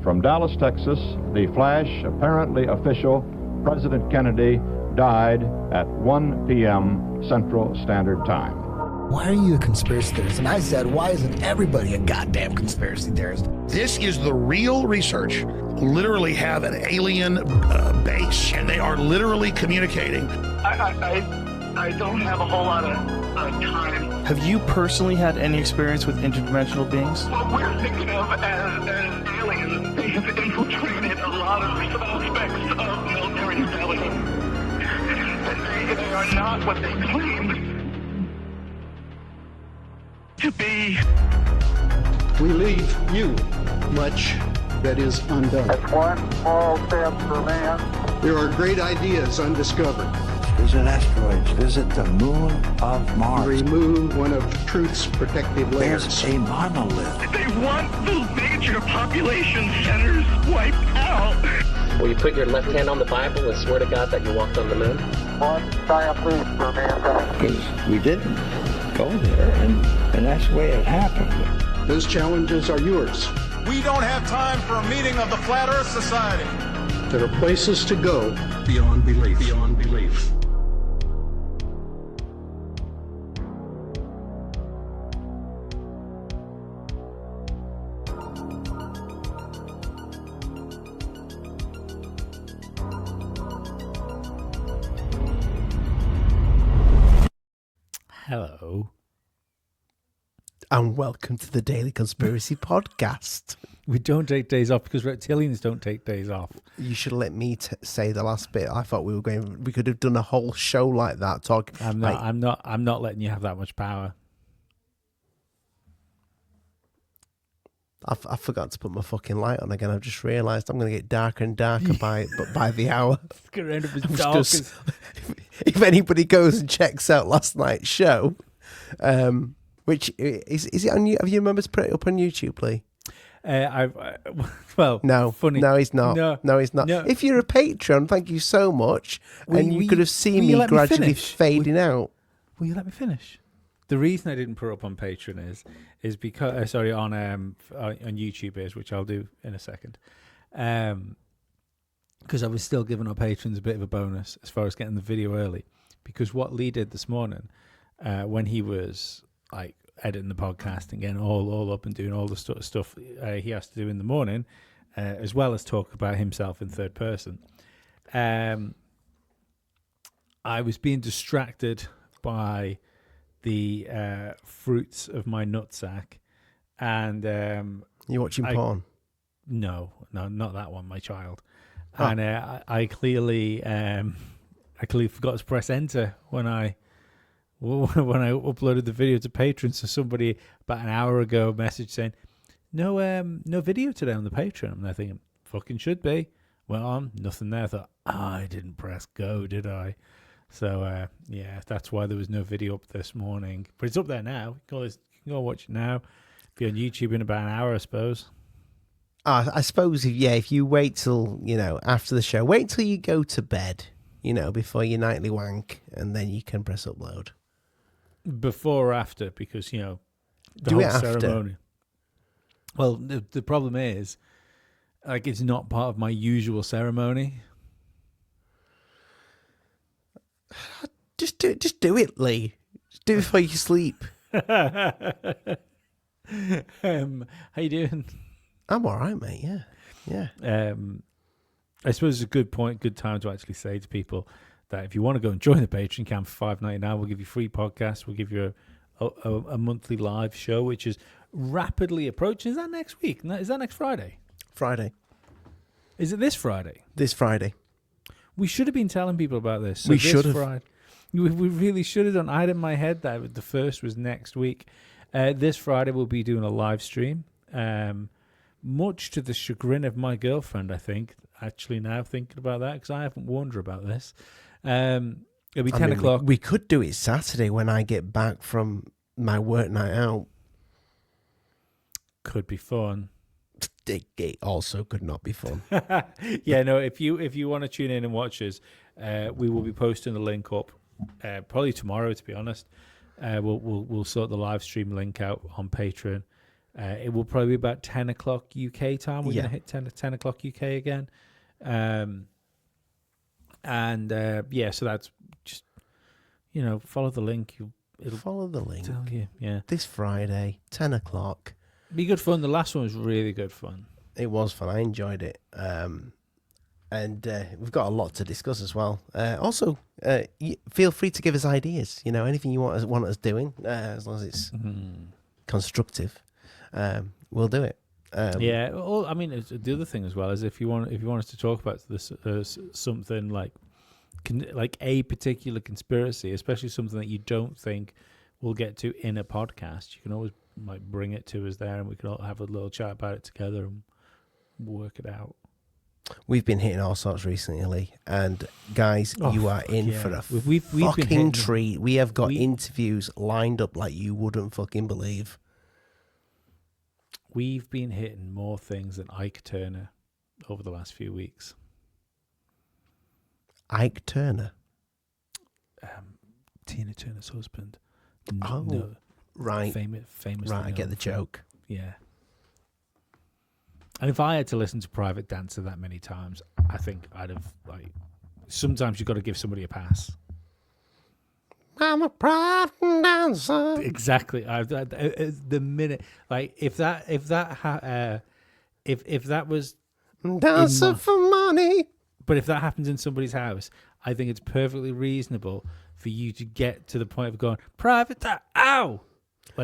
From Dallas, Texas, the flash, apparently official, President Kennedy died at 1 p.m. Central Standard Time. Why are you a conspiracy theorist? And I said, why isn't everybody a goddamn conspiracy theorist? This is the real research. Literally have an alien base, and they are literally communicating. I don't have a whole lot of time. Have you personally had any experience with interdimensional beings? What we're thinking of as aliens, they have infiltrated a lot of aspects of military intelligence. And they are not what they claim to be. We leave you much that is undone. That's one small step for man. There are great ideas undiscovered. Visit asteroids, visit the moon of Mars. Remove one of truth's protective layers. There's a monolith. They want the major population centers wiped out. Will you put your left hand on the Bible and swear to God that you walked on the moon? One giant leap for mankind. Because we didn't go there, and that's the way it happened. Those challenges are yours. We don't have time for a meeting of the Flat Earth Society. There are places to go beyond belief. Beyond belief. Hello. And welcome to the Daily Conspiracy Podcast. We don't take days off because reptilians don't take days off. You should let me say the last bit. I thought we could have done a whole show like that. Talking. I'm not letting you have that much power. I forgot to put my fucking light on again. I've just realised I'm going to get darker and darker by the hour. It's going to end up as dark as... If anybody goes and checks out last night's show, which is it on you? Have you remembered to put it up on YouTube, Lee? Well, no, funny. No, he's not. No, he's not. No. If you're a patron, thank you so much. You could have seen me gradually fading out. Will you let me finish? The reason I didn't put it up on Patreon is because on YouTube which I'll do in a second, because I was still giving our patrons a bit of a bonus as far as getting the video early. Because what Lee did this morning, when he was like editing the podcast and getting all up and doing all the stuff he has to do in the morning, as well as talk about himself in third person, I was being distracted by the fruits of my nutsack, and you watching porn? No, not that one. My child, and I clearly forgot to press enter when I uploaded the video to Patreon. So somebody about an hour ago messaged saying, no video today on the Patreon. And I'm thinking, fucking should be. Well, nothing there. I thought, I didn't press go, did I? So, that's why there was no video up this morning. But it's up there now. You can go watch it now. Be on YouTube in about an hour, I suppose. I suppose, if you wait till, after the show, wait till you go to bed, before your nightly wank, and then you can press upload. Before or after, because, the Do whole it after. ceremony. Well, the problem is, it's not part of my usual ceremony. Just do it, Lee. Just do it before you sleep. How you doing? I'm all right, mate. Yeah. I suppose it's a good time to actually say to people that if you want to go and join the Patreon camp for $5.99, we'll give you free podcasts. We'll give you a monthly live show, which is rapidly approaching. Is that next week? Is that next Friday? Friday. Is it this Friday? This Friday. We should have been telling people about this. So we should have. We really should have done. I had in my head that the first was next week. This Friday we'll be doing a live stream. Much to the chagrin of my girlfriend, I think. Actually, now thinking about that, because I haven't warned her about this. It'll be 10 o'clock. We could do it Saturday when I get back from my work night out. Could be fun. It also could not be fun. If you want to tune in and watch us, we will be posting the link up probably tomorrow. To be honest, we'll sort the live stream link out on Patreon. It will probably be about 10 o'clock UK time. We're Yeah. going to hit 10 o'clock UK again. So that's just, follow the link. It'll Follow the link. tell you. Yeah. This Friday, 10 o'clock. Be good fun. The last one was really good fun. It was fun. I enjoyed it. And we've got a lot to discuss as well. Also, feel free to give us ideas. Anything you want us doing, as long as it's constructive, we'll do it. Yeah. Well, I mean, the other thing as well is if you want us to talk about this something like a particular conspiracy, especially something that you don't think we'll get to in a podcast, you can always bring it to us there, and we can all have a little chat about it together and work it out. We've been hitting all sorts recently, and guys, you are in for a we've fucking treat. We have got interviews lined up like you wouldn't fucking believe. We've been hitting more things than Ike Turner over the last few weeks. Ike Turner? Tina Turner's husband. Right. Famous. Right, I get the joke. Yeah. And if I had to listen to Private Dancer that many times, I think I'd have, sometimes you've got to give somebody a pass. I'm a private dancer. Exactly. The minute, if that was dancer for money. But if that happens in somebody's house, I think it's perfectly reasonable for you to get to the point of going, Private Dancer, ow!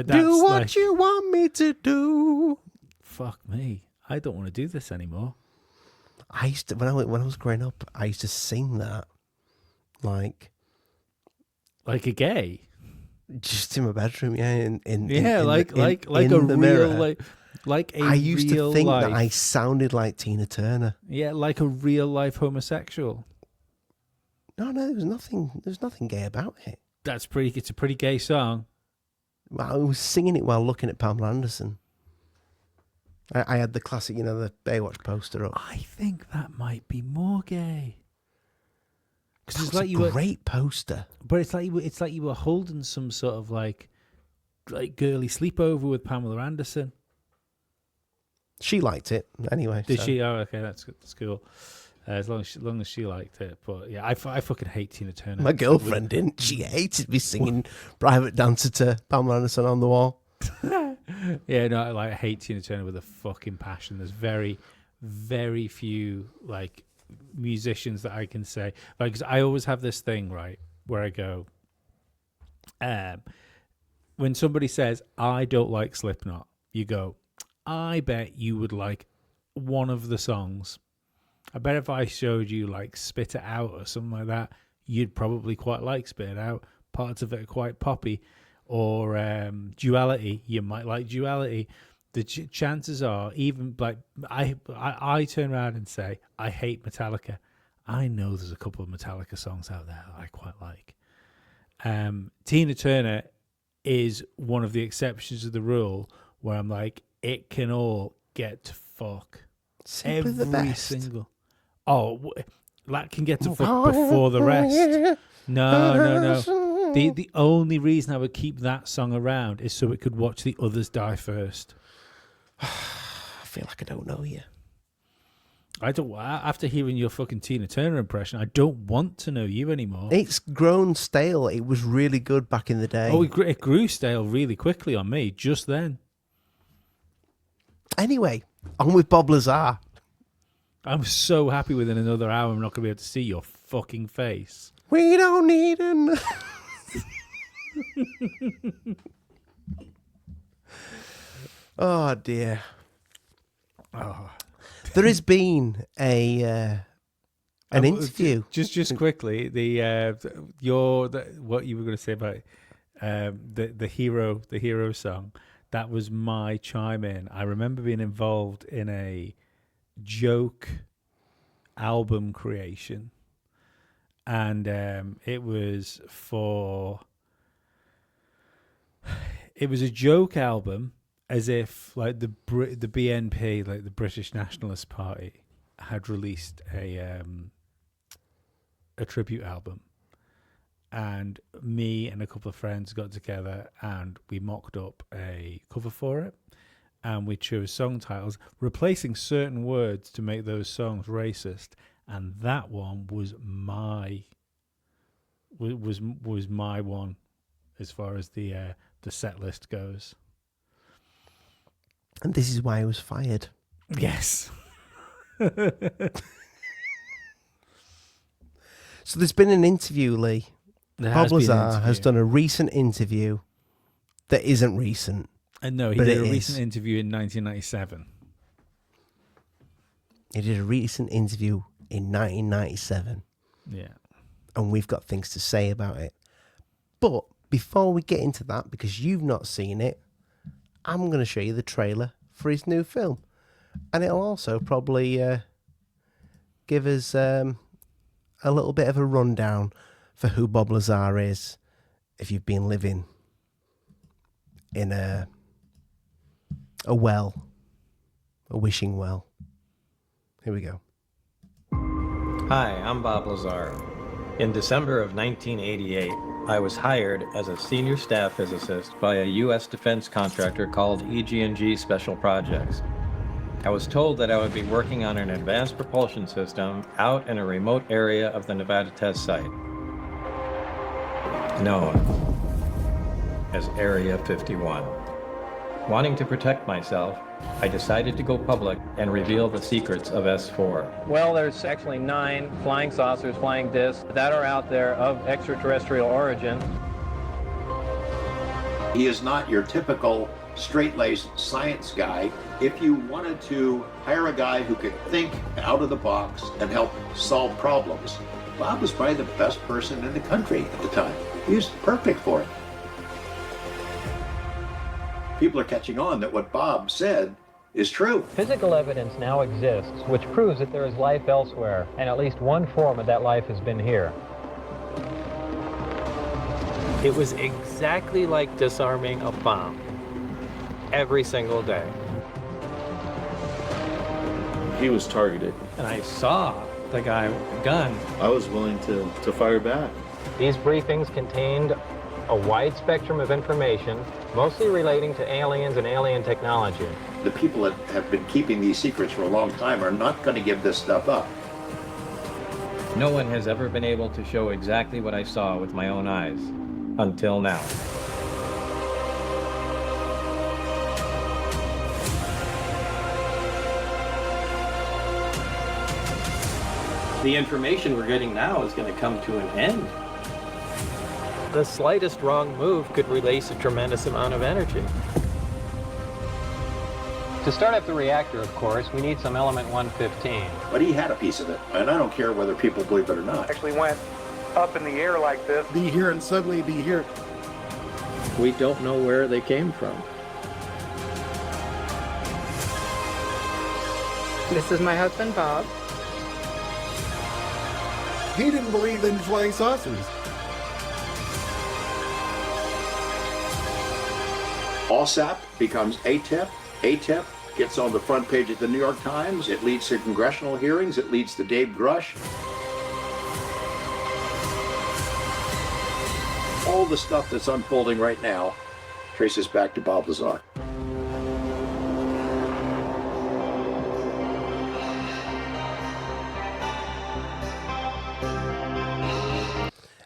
Do what you want me to do. Fuck me. I don't want to do this anymore. I used to, when I was growing up, I used to sing that, like a gay, just in my bedroom, like a real mirror. I used to think that I sounded like Tina Turner. Yeah, like a real life homosexual. No, there's nothing gay about it. It's a pretty gay song. I was singing it while looking at Pamela Anderson. I had the classic, the Baywatch poster up. I think that might be more gay. Because it's like a great poster. But it's like you were holding some sort of like girly sleepover with Pamela Anderson. She liked it anyway. Did she? Oh, okay, that's cool. As long as she liked it. But yeah, I fucking hate Tina Turner. My girlfriend didn't. She hated me singing Private Dancer to Pamela Anderson on the wall. Yeah, no, I hate Tina Turner with a fucking passion. There's very, very few musicians that I can say 'cause I always have this thing right where I go, when somebody says I don't like Slipknot, you go, I bet you would like one of the songs. I bet if I showed you Spit It Out or something like that, you'd probably quite like Spit It Out. Parts of it are quite poppy. Or Duality, you might like Duality. The chances are, even I turn around and say I hate Metallica. I know there's a couple of Metallica songs out there that I quite like. Tina Turner is one of the exceptions of the rule where I'm like, it can all get to fuck. Simply the best. Single. Oh, that can get to fuck before the rest. No. The only reason I would keep that song around is so it could watch the others die first. I feel like I don't know you. I don't. After hearing your fucking Tina Turner impression, I don't want to know you anymore. It's grown stale. It was really good back in the day. Oh, it grew stale really quickly on me just then. Anyway, on with Bob Lazar. I'm so happy within another hour I'm not going to be able to see your fucking face. We don't need an... Oh, dear. Oh. There has been an interview. Just quickly, what you were going to say about the hero song. That was my chime in. I remember being involved in a joke album creation, and it was a joke album, as if the BNP, the British Nationalist Party, had released a tribute album, and me and a couple of friends got together and we mocked up a cover for it, and we chose song titles, replacing certain words to make those songs racist. And that one was my one as far as the set list goes. And this is why I was fired. Yes. So there's been an interview, Lee. Bob Lazar has done a recent interview that isn't recent. And no, he did a recent interview in 1997. He did a recent interview in 1997. Yeah. And we've got things to say about it. But before we get into that, because you've not seen it, I'm going to show you the trailer for his new film. And it'll also probably give us a little bit of a rundown for who Bob Lazar is if you've been living in a wishing well. Here we go. Hi, I'm Bob Lazar. In December of 1988, I was hired as a senior staff physicist by a U.S. defense contractor called EG&G Special Projects. I was told that I would be working on an advanced propulsion system out in a remote area of the Nevada test site, known as Area 51. Wanting to protect myself, I decided to go public and reveal the secrets of S4. Well, there's actually 9 flying saucers, flying discs that are out there of extraterrestrial origin. He is not your typical straight-laced science guy. If you wanted to hire a guy who could think out of the box and help solve problems, Bob was probably the best person in the country at the time. He was perfect for it. People are catching on that what Bob said is true. Physical evidence now exists which proves that there is life elsewhere, and at least one form of that life has been here. It was exactly like disarming a bomb every single day. He was targeted. And I saw the guy with the gun. I was willing to fire back. These briefings contained a wide spectrum of information, mostly relating to aliens and alien technology. The people that have been keeping these secrets for a long time are not going to give this stuff up. No one has ever been able to show exactly what I saw with my own eyes, until now. The information we're getting now is going to come to an end. The slightest wrong move could release a tremendous amount of energy. To start up the reactor, of course, we need some element 115. But he had a piece of it, and I don't care whether people believe it or not. Actually went up in the air like this. Be here and suddenly be here. We don't know where they came from. This is my husband, Bob. He didn't believe in flying saucers. ALSAP becomes ATIP. ATIP gets on the front page of the New York Times. It leads to congressional hearings. It leads to Dave Grush. All the stuff that's unfolding right now traces back to Bob Lazar.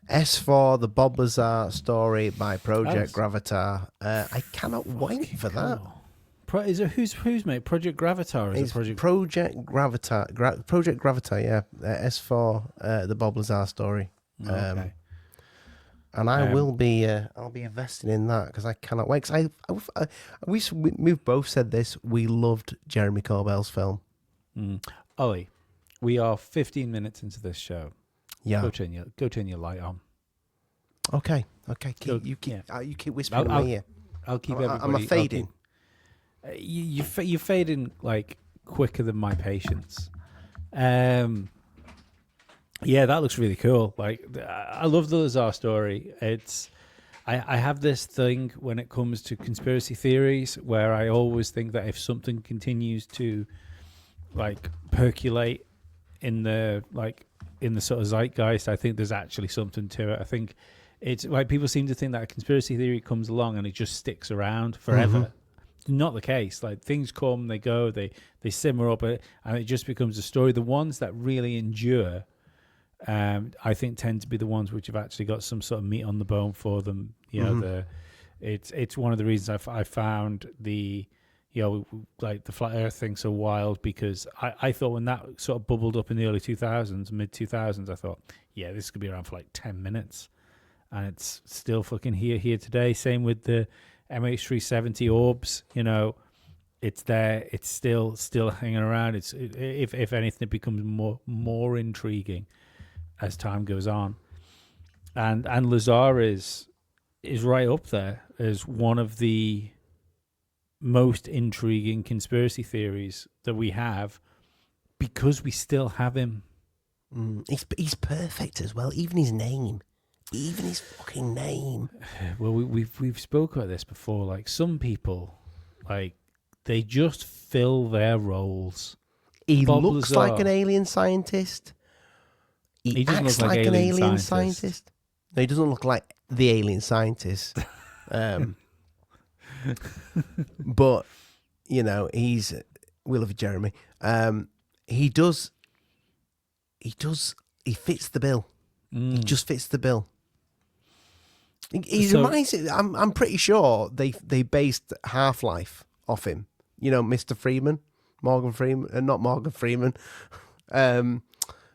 S4, the Bob Lazar story by Project Gravatar. I cannot wait for that. Is it who's mate? Project Gravatar? Is it Project Gravatar? Project Gravatar, yeah. S4, the Bob Lazar story. Okay. And I will be. I'll be investing in that because I cannot wait. Cause we've both said this. We loved Jeremy Corbell's film. Ollie, we are 15 minutes into this show. Yeah. Go turn your light on. Okay. You keep whispering in my ear. I'll keep everybody. I'm fading. You're fading like quicker than my patience. Yeah, that looks really cool. Like, I love the Lazar story. I have this thing when it comes to conspiracy theories where I always think that if something continues to like percolate in the sort of zeitgeist, I think there's actually something to it. I think it's like people seem to think that a conspiracy theory comes along and it just sticks around forever. not the case. Like, things come, they go, they simmer up, and it just becomes a story. The ones that really endure, I think, tend to be the ones which have actually got some sort of meat on the bone for them. You know, it's one of the reasons I found the, you know, like the flat Earth thing so wild, because I thought when that sort of bubbled up in the early 2000s, mid 2000s, I thought, yeah, this could be around for like 10 minutes, and it's still fucking here today. Same with the MH370 orbs. You know, it's there. It's still hanging around. If anything, it becomes more intriguing as time goes on. And Lazar is right up there as one of the most intriguing conspiracy theories that we have, because we still have him. He's perfect as well. Even his name. Even his fucking name. Well, we've spoken about this before. Like, some people, like, they just fill their roles. He Bob looks Lazar, like an alien scientist. He doesn't acts look like an alien alien scientist. scientist. No, he doesn't look like the alien scientist. But, you know, he's Will of Jeremy. He fits the bill. He just fits the bill. He reminds me. I'm pretty sure they based Half-Life off him. You know, Mr. Freeman, Morgan Freeman, not Morgan Freeman,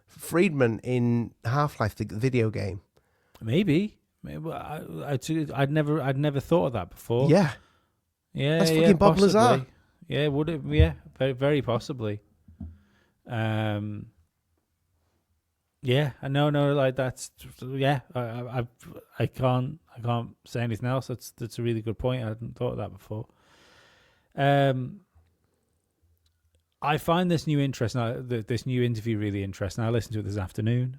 Friedman in Half-Life, the video game. Maybe I'd never thought of that before. Yeah, that's fucking Bob Lazar. Yeah, would it? Yeah, very, very possibly. Yeah, no, like that's, yeah. I can't say anything else. That's a really good point. I hadn't thought of that before. I find this new interview really interesting. I listened to it this afternoon.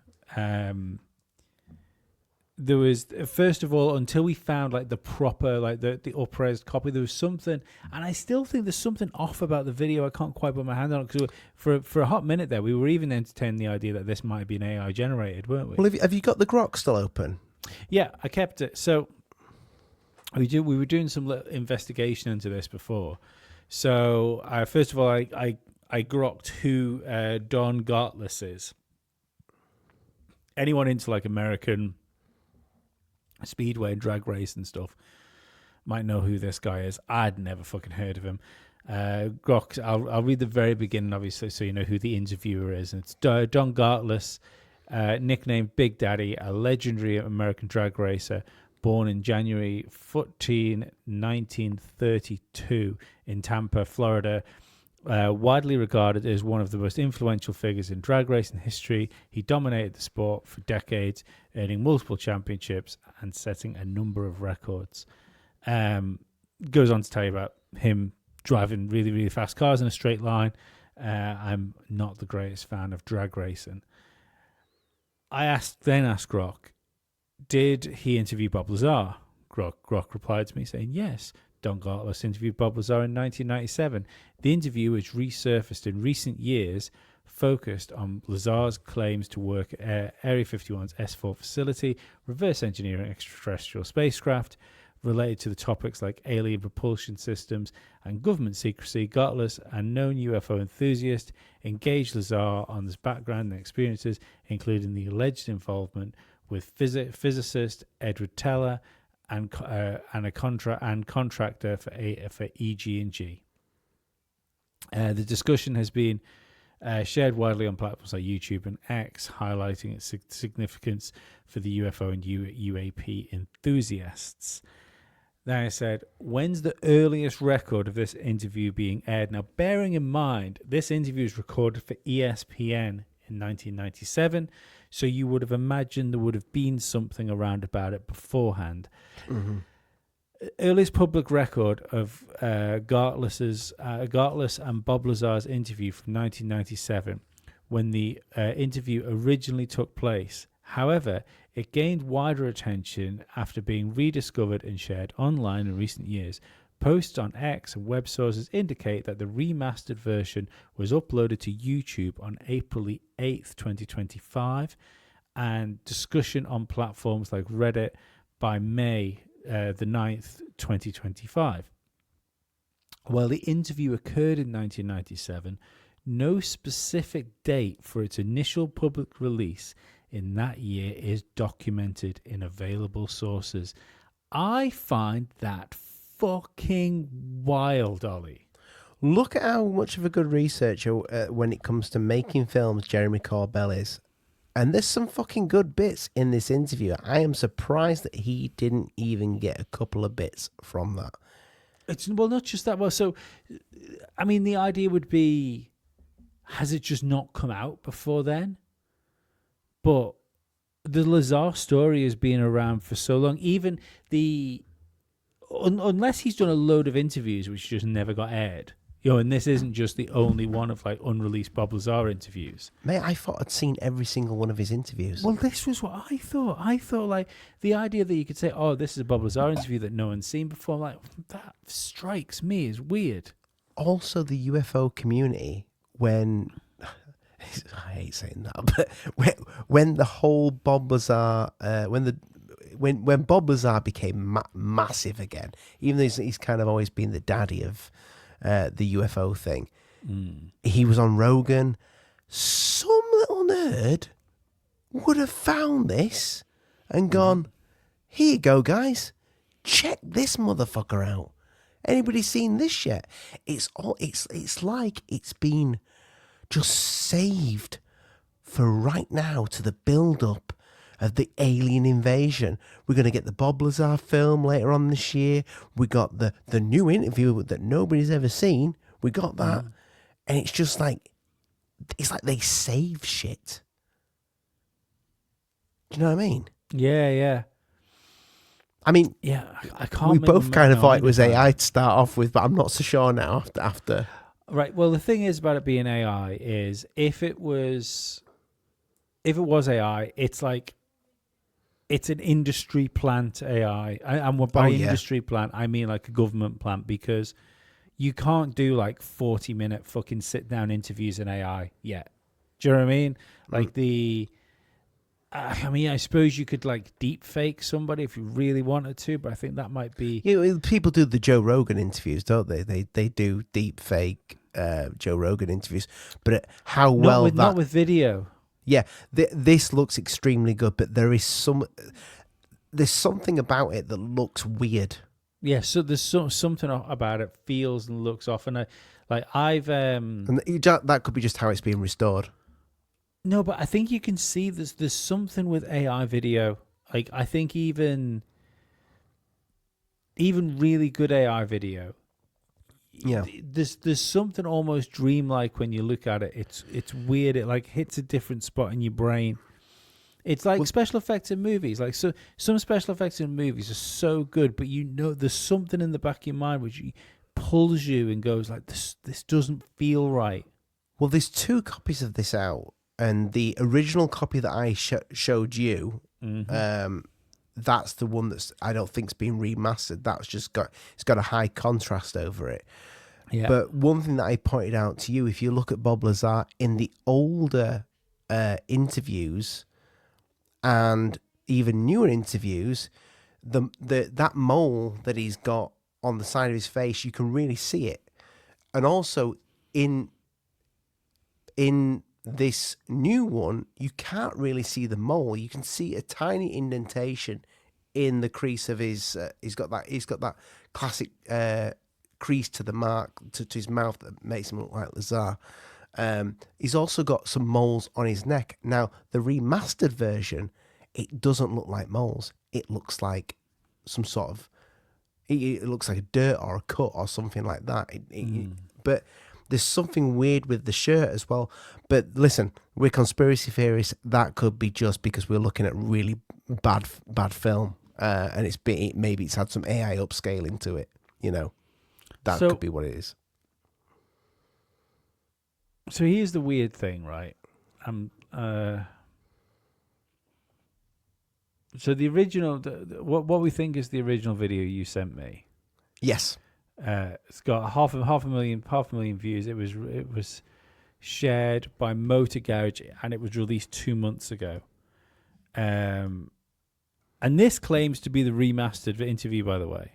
There was, first of all, until we found like the proper, like the up-res copy, there was something, and I still think there's something off about the video. I can't quite put my hand on it, because for a hot minute there, we were even entertaining the idea that this might be an AI generated, weren't we? Well, have you got the grok still open? Yeah, I kept it. So we were doing some little investigation into this before. So first of all, I grokked who Don Gartless is. Anyone into like American speedway and drag race and stuff might know who this guy is. I'd never fucking heard of him. Grok, I'll read the very beginning, obviously, so you know who the interviewer is. And it's Don Gartless, nicknamed Big Daddy, a legendary American drag racer, born in January 14, 1932 in Tampa, Florida. Widely regarded as one of the most influential figures in drag racing history, he dominated the sport for decades, earning multiple championships and setting a number of records. Goes on to tell you about him driving really, really fast cars in a straight line. I'm not the greatest fan of drag racing. I asked Grok, did he interview Bob Lazar? Grok replied to me saying, yes. Don Gartless interviewed Bob Lazar in 1997. The interview, which resurfaced in recent years, focused on Lazar's claims to work at Area 51's S4 facility, reverse engineering extraterrestrial spacecraft, related to the topics like alien propulsion systems and government secrecy. Gartless, a known UFO enthusiast, engaged Lazar on his background and experiences, including the alleged involvement with physicist Edward Teller, and a contractor for EG&G. The discussion has been shared widely on platforms like YouTube and X, highlighting its significance for the UFO and UAP enthusiasts. Then I said, when's the earliest record of this interview being aired? Now, bearing in mind, this interview is recorded for ESPN in 1997, so you would have imagined there would have been something around about it beforehand. Mm-hmm. Earliest public record of Gartless and Bob Lazar's interview from 1997, when the interview originally took place. However, it gained wider attention after being rediscovered and shared online in recent years. Posts on X and web sources indicate that the remastered version was uploaded to YouTube on April 8th, 2025, and discussion on platforms like Reddit by May the 9th, 2025. While the interview occurred in 1997, no specific date for its initial public release in that year is documented in available sources. I find that fucking wild, Ollie. Look at how much of a good researcher when it comes to making films Jeremy Corbell is. And there's some fucking good bits in this interview. I am surprised that he didn't even get a couple of bits from that. It's not just that. Well, so, I mean, the idea would be, has it just not come out before then? But the Lazar story has been around for so long. Even unless he's done a load of interviews which just never got aired. And this isn't just the only one of like unreleased Bob Lazar interviews. Mate, I thought I'd seen every single one of his interviews. Well, this was what I thought. I thought like the idea that you could say, "Oh, this is a Bob Lazar interview that no one's seen before." Like that strikes me as weird. Also, the UFO community, when I hate saying that, but when the whole Bob Lazar, when Bob Lazar became massive again, even though he's kind of always been the daddy of the UFO thing. He was on Rogan. Some little nerd would have found this and gone, here you go, guys. Check this motherfucker out. Anybody seen this yet? It's like it's been just saved for right now to the build-up of the alien invasion. We're going to get the Bob Lazar film later on this year. We got the new interview that nobody's ever seen. We got that. And it's just like, it's like they save shit. Do you know what I mean? Yeah. I mean, yeah, I can't. We both kind of thought it was AI to start off with, but I'm not so sure now after. Right. Well, the thing is about it being AI is if it was AI, it's like, it's an industry plant AI. And by industry plant, I mean like a government plant, because you can't do like 40-minute fucking sit-down interviews in AI yet. Do you know what I mean? Like I suppose you could like deep fake somebody if you really wanted to, but I think that might be... people do the Joe Rogan interviews, don't they? They do deep fake Joe Rogan interviews. But not with video. Yeah, this looks extremely good, but there's something about it that looks weird. Yeah, so there's something about it feels and looks off, and and that could be just how it's being restored. No, but I think you can see there's something with AI video. Like I think even really good AI video. Yeah, there's something almost dreamlike when you look at it. It's weird. It like hits a different spot in your brain. It's like special effects in movies. Like so, some special effects in movies are so good, but there's something in the back of your mind which pulls you and goes like, this doesn't feel right. Well, there's 2 copies of this out, and the original copy that I showed you, that's the one that's I don't think's been remastered. That's just got a high contrast over it. Yeah. But one thing that I pointed out to you, if you look at Bob Lazar in the older interviews and even newer interviews, that mole that he's got on the side of his face, you can really see it. And also in this new one, you can't really see the mole. You can see a tiny indentation in the crease of his. He's got that classic crease to the mark to his mouth that makes him look like Lazar. He's also got some moles on his neck. Now, the remastered version, it doesn't look like moles. It looks like some sort of. It looks like a dirt or a cut or something like that. But there's something weird with the shirt as well. But listen, we're conspiracy theorists. That could be just because we're looking at really bad film, and maybe it's had some AI upscaling to it. That could be what it is. So here's the weird thing, right? So the original, what we think is the original video you sent me. Yes. It's got half a million views. It was shared by Motor Garage, and it was released 2 months ago. And this claims to be the remastered interview, by the way.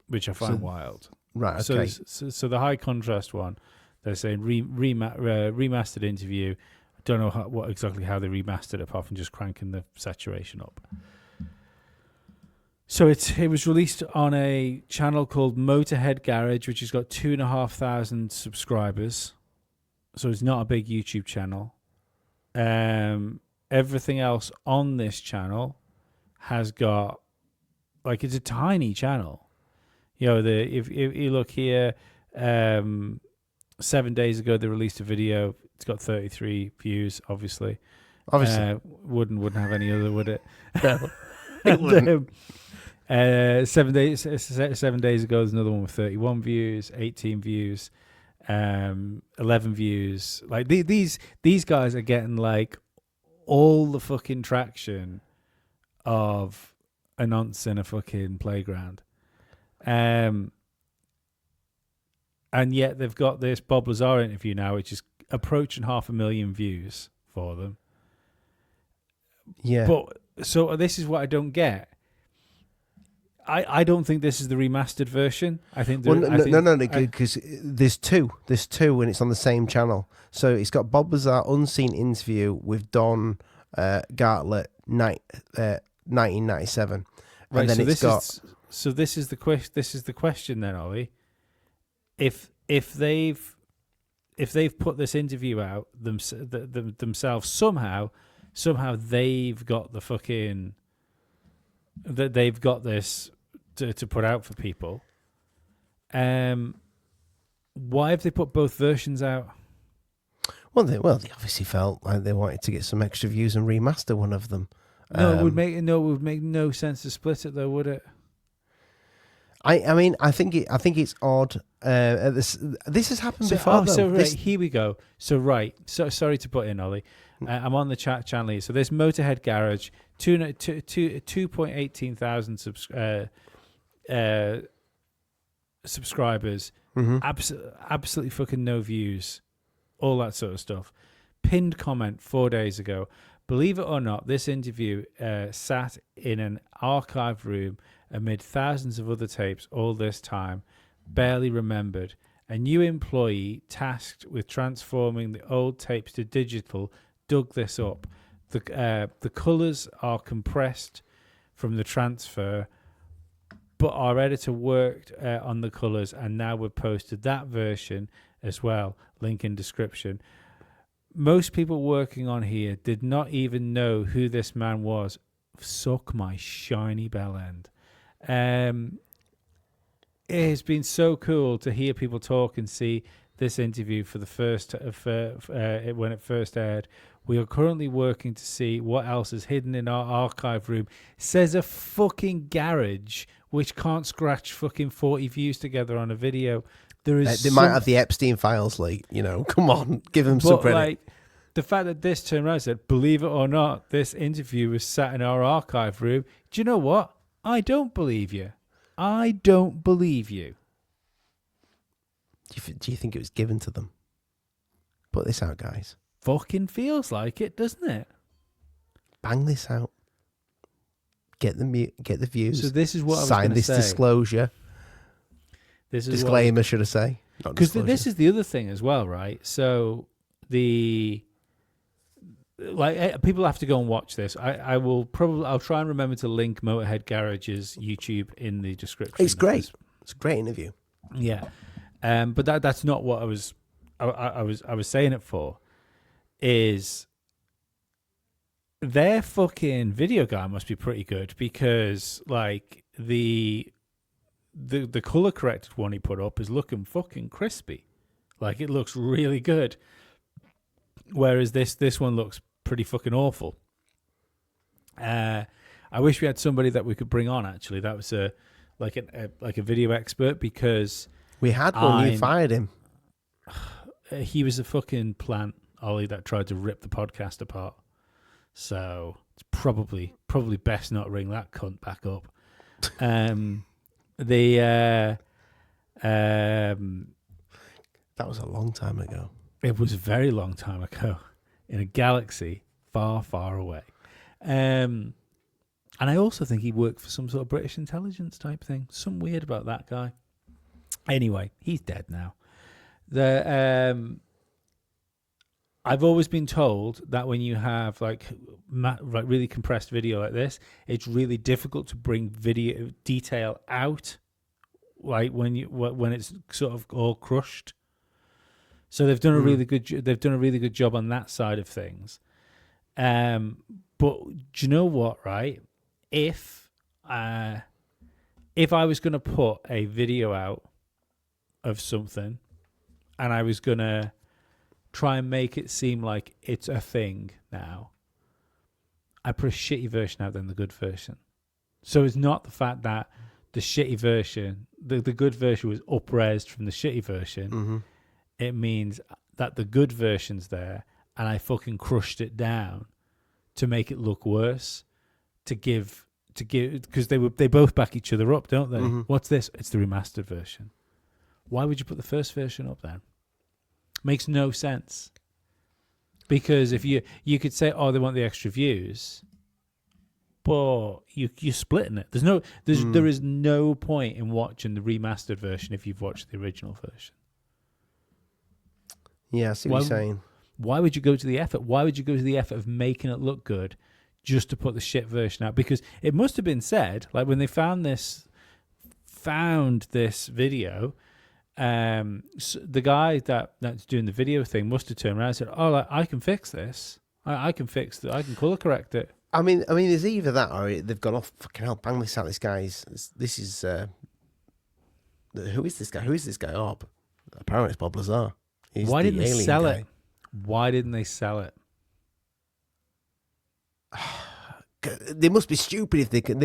which I find wild. Right. Okay. So the high contrast one, they're saying remastered interview. I don't know what exactly how they remastered it, apart from just cranking the saturation up. So it was released on a channel called Motorhead Garage, which has got 2,500 subscribers. So it's not a big YouTube channel. Everything else on this channel has got, like, it's a tiny channel. You know, if you look here, 7 days ago they released a video. It's got 33 views, obviously. Wouldn't have any other, would it? No, it wouldn't. 7 days ago, there's another one with 31 views, 18 views, 11 views. Like these guys are getting like all the fucking traction of a nonce in a fucking playground, and yet they've got this Bob Lazar interview now, which is approaching 500,000 views for them. Yeah. But so this is what I don't get. I don't think this is the remastered version. I think no, because there's two, and it's on the same channel. So it's got Bob Lazar unseen interview with Don Gartlett, 1997, right, and then this is the question then, Ollie. If they've put this interview out themselves somehow they've got the fucking that they've got this to put out for people. Why have they put both versions out? Well, they obviously felt like they wanted to get some extra views and remaster one of them. It would make no sense to split it, though, would it? I mean, I think it's odd. This has happened before. Here we go. So sorry to put in, Ollie. I'm on the chat channel here. So there's Motorhead Garage, 2.18 thousand subscribers, absolutely fucking no views, all that sort of stuff. Pinned comment 4 days ago. Believe it or not, this interview sat in an archive room amid thousands of other tapes all this time, barely remembered. A new employee tasked with transforming the old tapes to digital dug this up. The colours are compressed from the transfer, but our editor worked on the colours, and now we've posted that version as well. Link in description. Most people working on here did not even know who this man was. Suck my shiny bell end. It has been so cool to hear people talk and see this interview for the first when it first aired. We are currently working to see what else is hidden in our archive room. Says a fucking garage which can't scratch fucking 40 views together on a video. There is they might have the Epstein files, like, you know. Come on, give them some credit. Like, the fact that this turned around and said, believe it or not, this interview was sat in our archive room. Do you know what? I don't believe you. I don't believe you. Do you think it was given to them? Put this out, guys. Fucking feels like it, doesn't it? Bang this out. Get the views. So this is what I was sign this say. Disclosure. This is disclaimer, should I say? Because this is the other thing as well, right? So people have to go and watch this. I'll try and remember to link Motorhead Garage's YouTube in the description. It's great. It's a great interview. Yeah, but that's not what I was saying it for. Is their fucking video guy must be pretty good, because like the color corrected one he put up is looking fucking crispy. Like, it looks really good. Whereas this one looks pretty fucking awful. I wish we had somebody that we could bring on, actually. That was a video expert, because we had one. You fired him. He was a fucking plant, Ollie, that tried to rip the podcast apart. So it's probably best not ring that cunt back up. That was a long time ago. It was a very long time ago, in a galaxy far, far away. And I also think he worked for some sort of British intelligence type thing. Something weird about that guy. Anyway, he's dead now. I've always been told that when you have like really compressed video like this, it's really difficult to bring video detail out, like when it's sort of all crushed. So they've done a really good job on that side of things. But do you know what? Right, if I was going to put a video out of something, and I was going to try and make it seem like it's a thing now, I put a shitty version out than the good version. So it's not the fact that the shitty version, the good version was up-resed from the shitty version. Mm-hmm. It means that the good version's there, and I fucking crushed it down to make it look worse, to give because they both back each other up, don't they? Mm-hmm. What's this? It's the remastered version. Why would you put the first version up then? Makes no sense. Because if you could say, oh, they want the extra views, but you're splitting it. There is no point in watching the remastered version if you've watched the original version. Yeah, I see what you're saying. Why would you go to the effort? Why would you go to the effort of making it look good just to put the shit version out? Because it must have been said, like when they found this video, so the guy that's doing the video thing must have turned around and said, "Oh, like, I can fix this. I can fix it. I can color correct it." I mean, there's either that or they've gone off. Fucking hell, bang this out. This guy's. This is. Who is this guy? Who is this guy? Oh, apparently it's Bob Lazar. He's Why didn't they sell guy. it? Why didn't they sell it? They must be stupid if they can.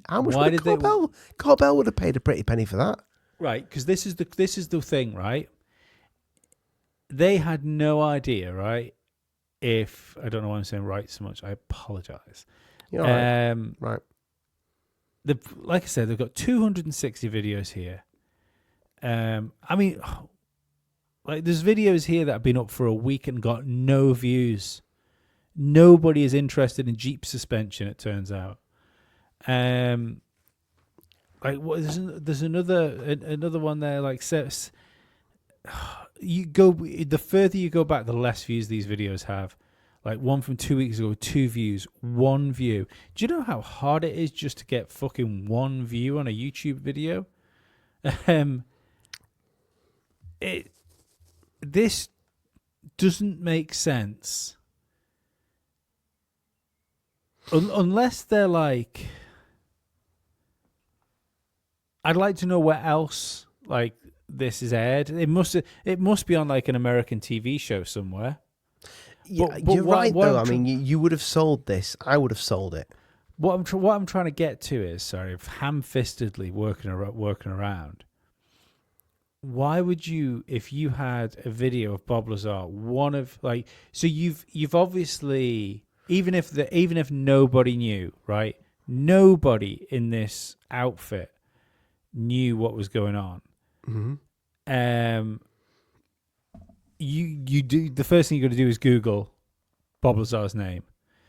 How much Why would did they? Corbell would have paid a pretty penny for that. Right, because this is the thing, right? They had no idea, right? If I don't know why I'm saying right so much, I apologize. You're right. Like I said, they've got 260 videos here. I mean, like there's videos here that have been up for a week and got no views. Nobody is interested in Jeep suspension, it turns out. Like what? There's another one there. Like says, the further you go back, the less views these videos have. Like one from 2 weeks ago, 2 views, 1 view. Do you know how hard it is just to get fucking 1 view on a YouTube video? This doesn't make sense unless they're like. I'd like to know where else like this is aired. It must be on like an American TV show somewhere. Yeah, but you're right though. I mean, you would have sold this. I would have sold it. What I'm trying to get to is, sorry, ham-fistedly working around. Why would you, if you had a video of Bob Lazar, so you've obviously, even if nobody knew, right? Nobody in this outfit knew what was going on. Mm-hmm. You do the first thing you got to do is Google Bob Lazar's name.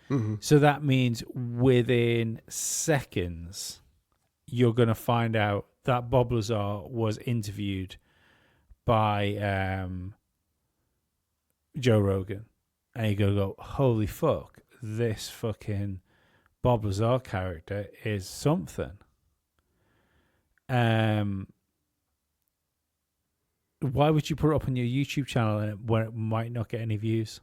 Mm-hmm. So that means within seconds you're going to find out that Bob Lazar was interviewed by Joe Rogan, and you're going to go, holy fuck, this fucking Bob Lazar character is something. Why would you put it up on your YouTube channel where it might not get any views?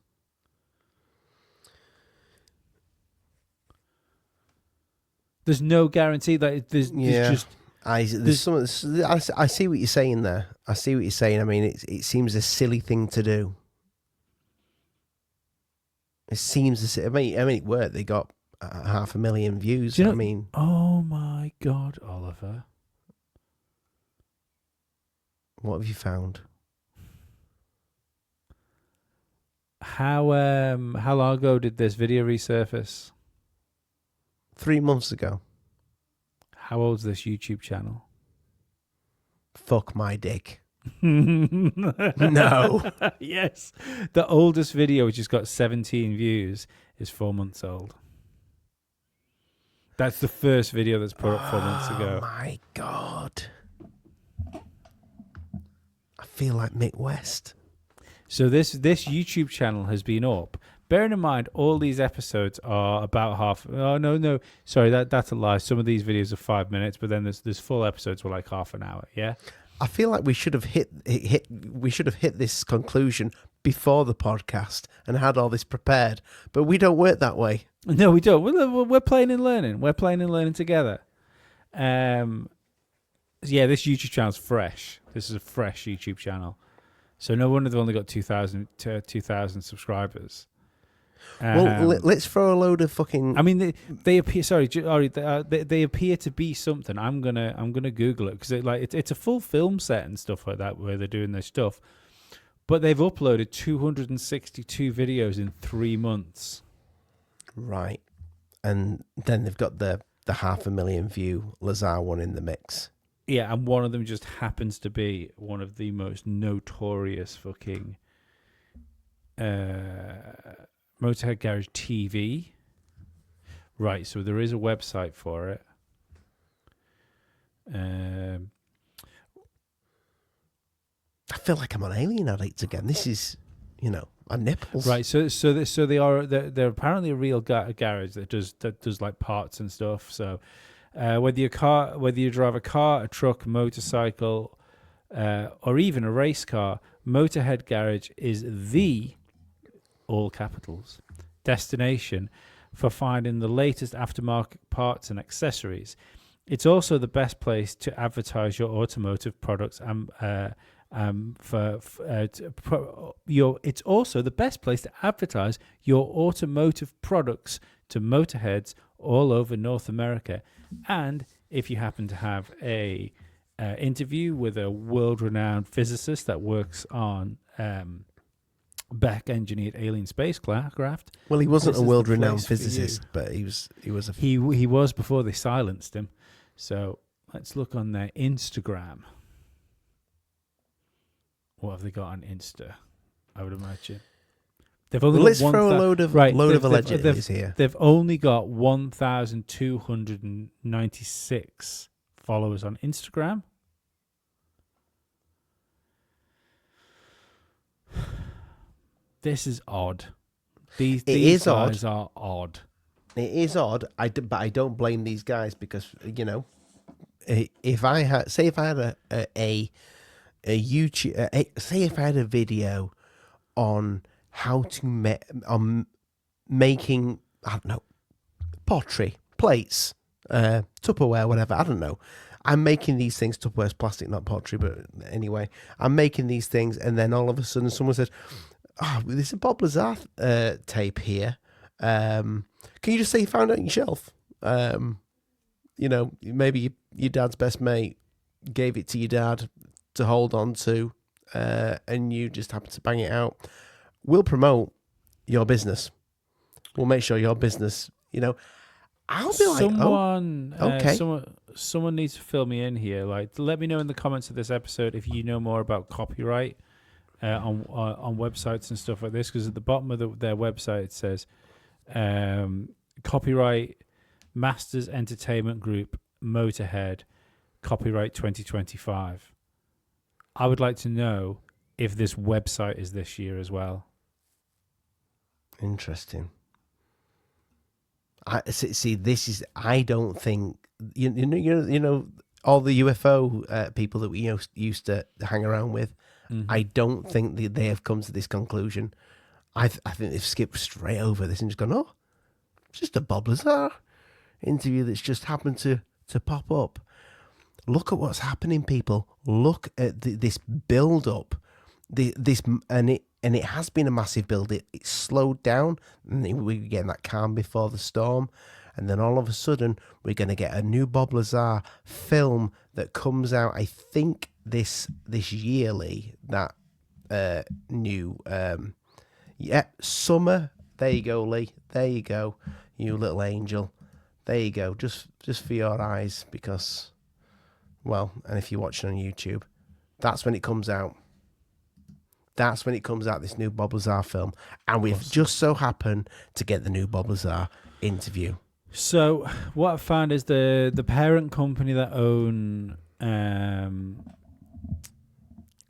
There's no guarantee that there's just. I see what you're saying there. I see what you're saying. I mean, it seems a silly thing to do. It seems. I mean, it worked. They got 500,000 views. I mean, oh my God, Oliver. What have you found? How long ago did this video resurface? 3 months ago. How old's this YouTube channel? Fuck my dick. No. Yes. The oldest video, which has got 17 views, is 4 months old. That's the first video that's put up 4 months ago. Oh my God. I feel like Mick West. So this YouTube channel has been up. Bearing in mind, all these episodes are about half. Oh no, sorry, that's a lie. Some of these videos are 5 minutes, but then there's full episodes were like half an hour. Yeah. I feel like we should have hit this conclusion before the podcast and had all this prepared, but we don't work that way. No, we don't. We're playing and learning. We're playing and learning together. Yeah, this YouTube channel's fresh. This is a fresh YouTube channel. So no wonder they've only got 2,000 subscribers. Well, let's throw a load of fucking. I mean, they appear. Sorry, they appear to be something. I'm gonna Google it because it's a full film set and stuff like that where they're doing their stuff. But they've uploaded 262 videos in 3 months. Right, and then they've got the 500,000 view Lazar one in the mix. Yeah, and one of them just happens to be one of the most notorious fucking Motorhead Garage TV. Right, so there is a website for it. I feel like I'm on Alien Addicts again. This is, my nipples. Right, so they're apparently a real garage that does like parts and stuff. So whether you drive a car, a truck, a motorcycle, or even a race car, Motorhead Garage is the, all capitals, destination for finding the latest aftermarket parts and accessories. It's also the best place to advertise your automotive products it's also the best place to advertise your automotive products to motorheads all over North America. And if you happen to have a interview with a world-renowned physicist that works on Beck-engineered alien spacecraft. Well, he wasn't a world-renowned physicist, but he was he was before they silenced him. So let's look on their Instagram. What have they got on Insta? I would imagine they've only let's got throw a load of allegedlys here. They've only got 1,296 followers on Instagram. This is odd. These guys are odd. It is odd. But I don't blame these guys because if I had a YouTube, say if I had a video on how to making, I don't know, pottery, plates, Tupperware, whatever, I don't know. I'm making these things, Tupperware's plastic, not pottery, but anyway, I'm making these things, and then all of a sudden someone said, "Oh, there's a Bob Lazar tape here. Can you just say you found it on your shelf? Maybe your dad's best mate gave it to your dad to hold on to, and you just happen to bang it out. We'll promote your business. We'll make sure your business, I'll be like, okay. Someone needs to fill me in here. Like, let me know in the comments of this episode if you know more about copyright on websites and stuff like this. Because at the bottom of their website it says copyright Masters Entertainment Group Motorhead, copyright 2025. I would like to know if this website is this year as well. Interesting. This is. I don't think you know all the UFO people that we used to hang around with. Mm-hmm. I don't think they have come to this conclusion. I think they've skipped straight over this and just gone, oh, it's just a Bob Lazar interview that's just happened to pop up. Look at what's happening, people. Look at this build up. And it has been a massive build. It slowed down, and we're getting that calm before the storm, and then all of a sudden we're going to get a new Bob Lazar film that comes out. I think this yearly. That new summer. There you go, Lee. There you go, you little angel. There you go. Just for your eyes, because, well, and if you're watching on YouTube, that's when it comes out. That's when it comes out, this new Bob Lazar film. And we've just so happened to get the new Bob Lazar interview. So what I found is the parent company that own Motorhead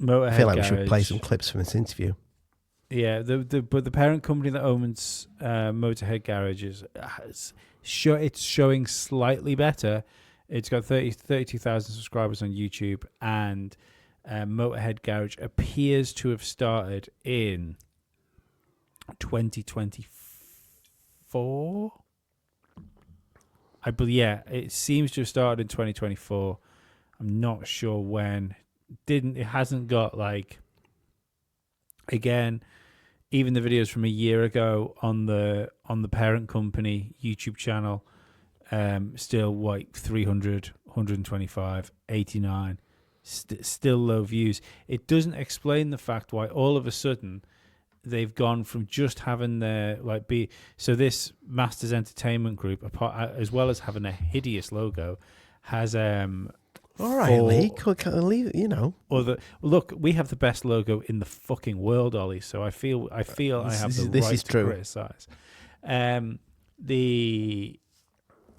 I feel like Garage, we should play some clips from this interview. Yeah, but the parent company that owns Motorhead Garages it's showing slightly better. It's got 32,000 subscribers on YouTube, and Motorhead Garage appears to have started in 2024. I believe, yeah, it seems to have started in 2024. I'm not sure when. It hasn't got like, again, even the videos from a year ago on the parent company YouTube channel, still like 300, 125, 89, still low views. It doesn't explain the fact why all of a sudden they've gone from just having their so this Masters Entertainment Group, as well as having a hideous logo, has all right, Lee, can't leave it, look, we have the best logo in the fucking world, Ollie. So I feel I have the right to criticize. They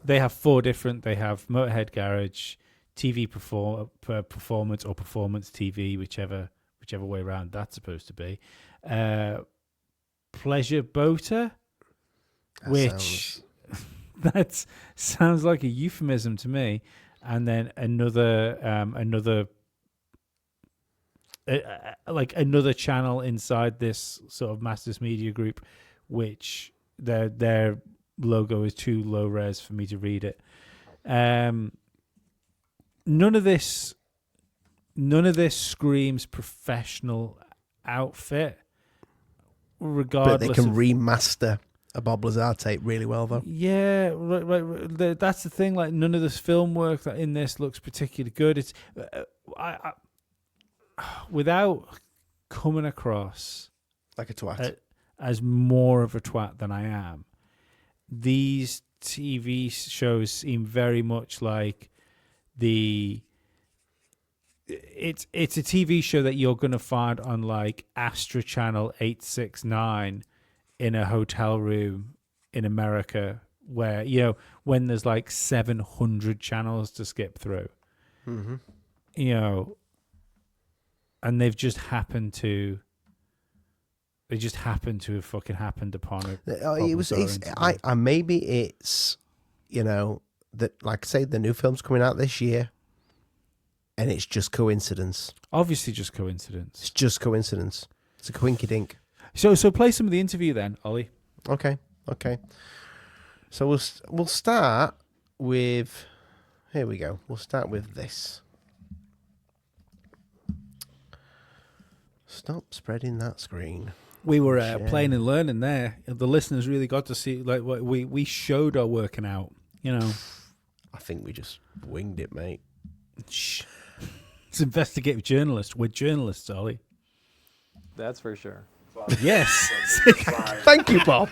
have four different. They have Motorhead Garage, TV Performance or Performance TV, whichever way around that's supposed to be. Pleasure Boater, which that sounds like a euphemism to me. And then another channel inside this sort of Masters Media Group, which their logo is too low res for me to read it. None of this screams professional outfit. Regardless, but they can remaster a Bob Lazar tape really well, though. Yeah, right. That's the thing. Like, none of this film work that in this looks particularly good. It's I without coming across like a twat, as more of a twat than I am. These TV shows seem very much like it's a TV show that you're going to find on like Astra Channel 869 in a hotel room in America, where when there's like 700 channels to skip through, and they've just happened to have fucking happened upon it. Maybe it's that, like, say the new film's coming out this year, and it's just coincidence. Obviously, just coincidence. It's just coincidence. It's a coinky dink. So play some of the interview then, Ollie. Okay. So we'll start with. Here we go. We'll start with this. Stop spreading that screen. We were playing and learning there. The listeners really got to see like what we showed our working out. I think we just winged it, mate. Shh. It's investigative journalists. We're journalists, Ollie. That's for sure. Yes. Thank you, Bob.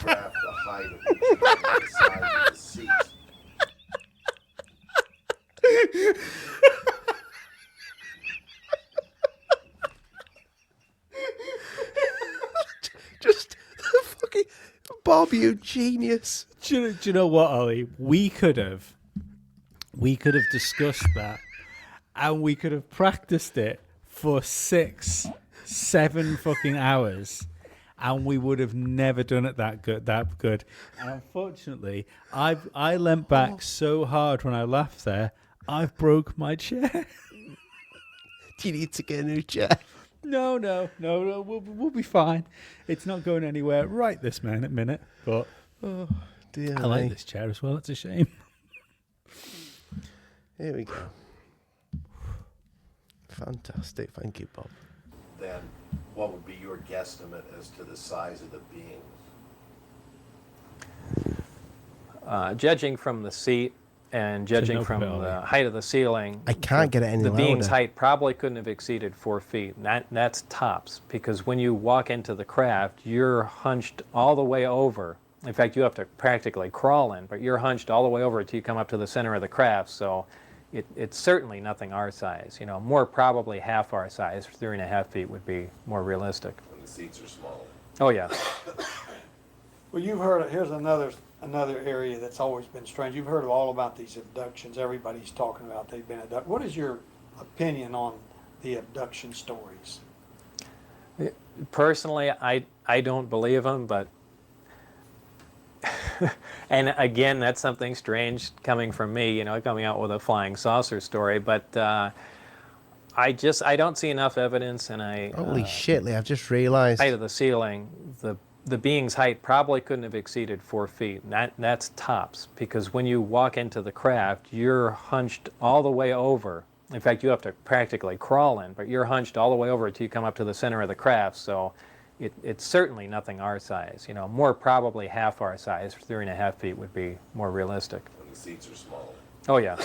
Just fucking Bob, you genius. Do you know what, Ollie? We could have discussed that, and we could have practiced it for 6-7 fucking hours, and we would have never done it that good. And unfortunately, I leant back so hard when I laughed there, I've broke my chair. Do you need to get a new chair? No. We'll be fine. It's not going anywhere right this minute. But oh dear, I like this chair as well. It's a shame. Here we go. Fantastic. Thank you, Bob. Then what would be your guesstimate as to the size of the beings? Judging from the seat and judging from the height of the ceiling, I can't get it any louder. The being's height probably couldn't have exceeded 4 feet. That's tops, because when you walk into the craft, you're hunched all the way over. In fact, you have to practically crawl in, but you're hunched all the way over until you come up to the center of the craft. So it's certainly nothing our size. More probably half our size. 3.5 feet would be more realistic. And the seats are smaller. Oh, yeah. Well, you've heard, here's another another area that's always been strange. You've heard all about these abductions. Everybody's talking about they've been abducted. What is your opinion on the abduction stories? Personally, I don't believe them, but and again, that's something strange coming from me, you know, coming out with a flying saucer story, but I don't see enough evidence, and Holy shit, Lee, I've just realized. Height of the ceiling, the being's height probably couldn't have exceeded 4 feet. That's tops, because when you walk into the craft, you're hunched all the way over. In fact, you have to practically crawl in, but you're hunched all the way over until you come up to the center of the craft, so it's certainly nothing our size. You know, more probably half our size. 3.5 feet would be more realistic. And the seats are small. Oh, yeah.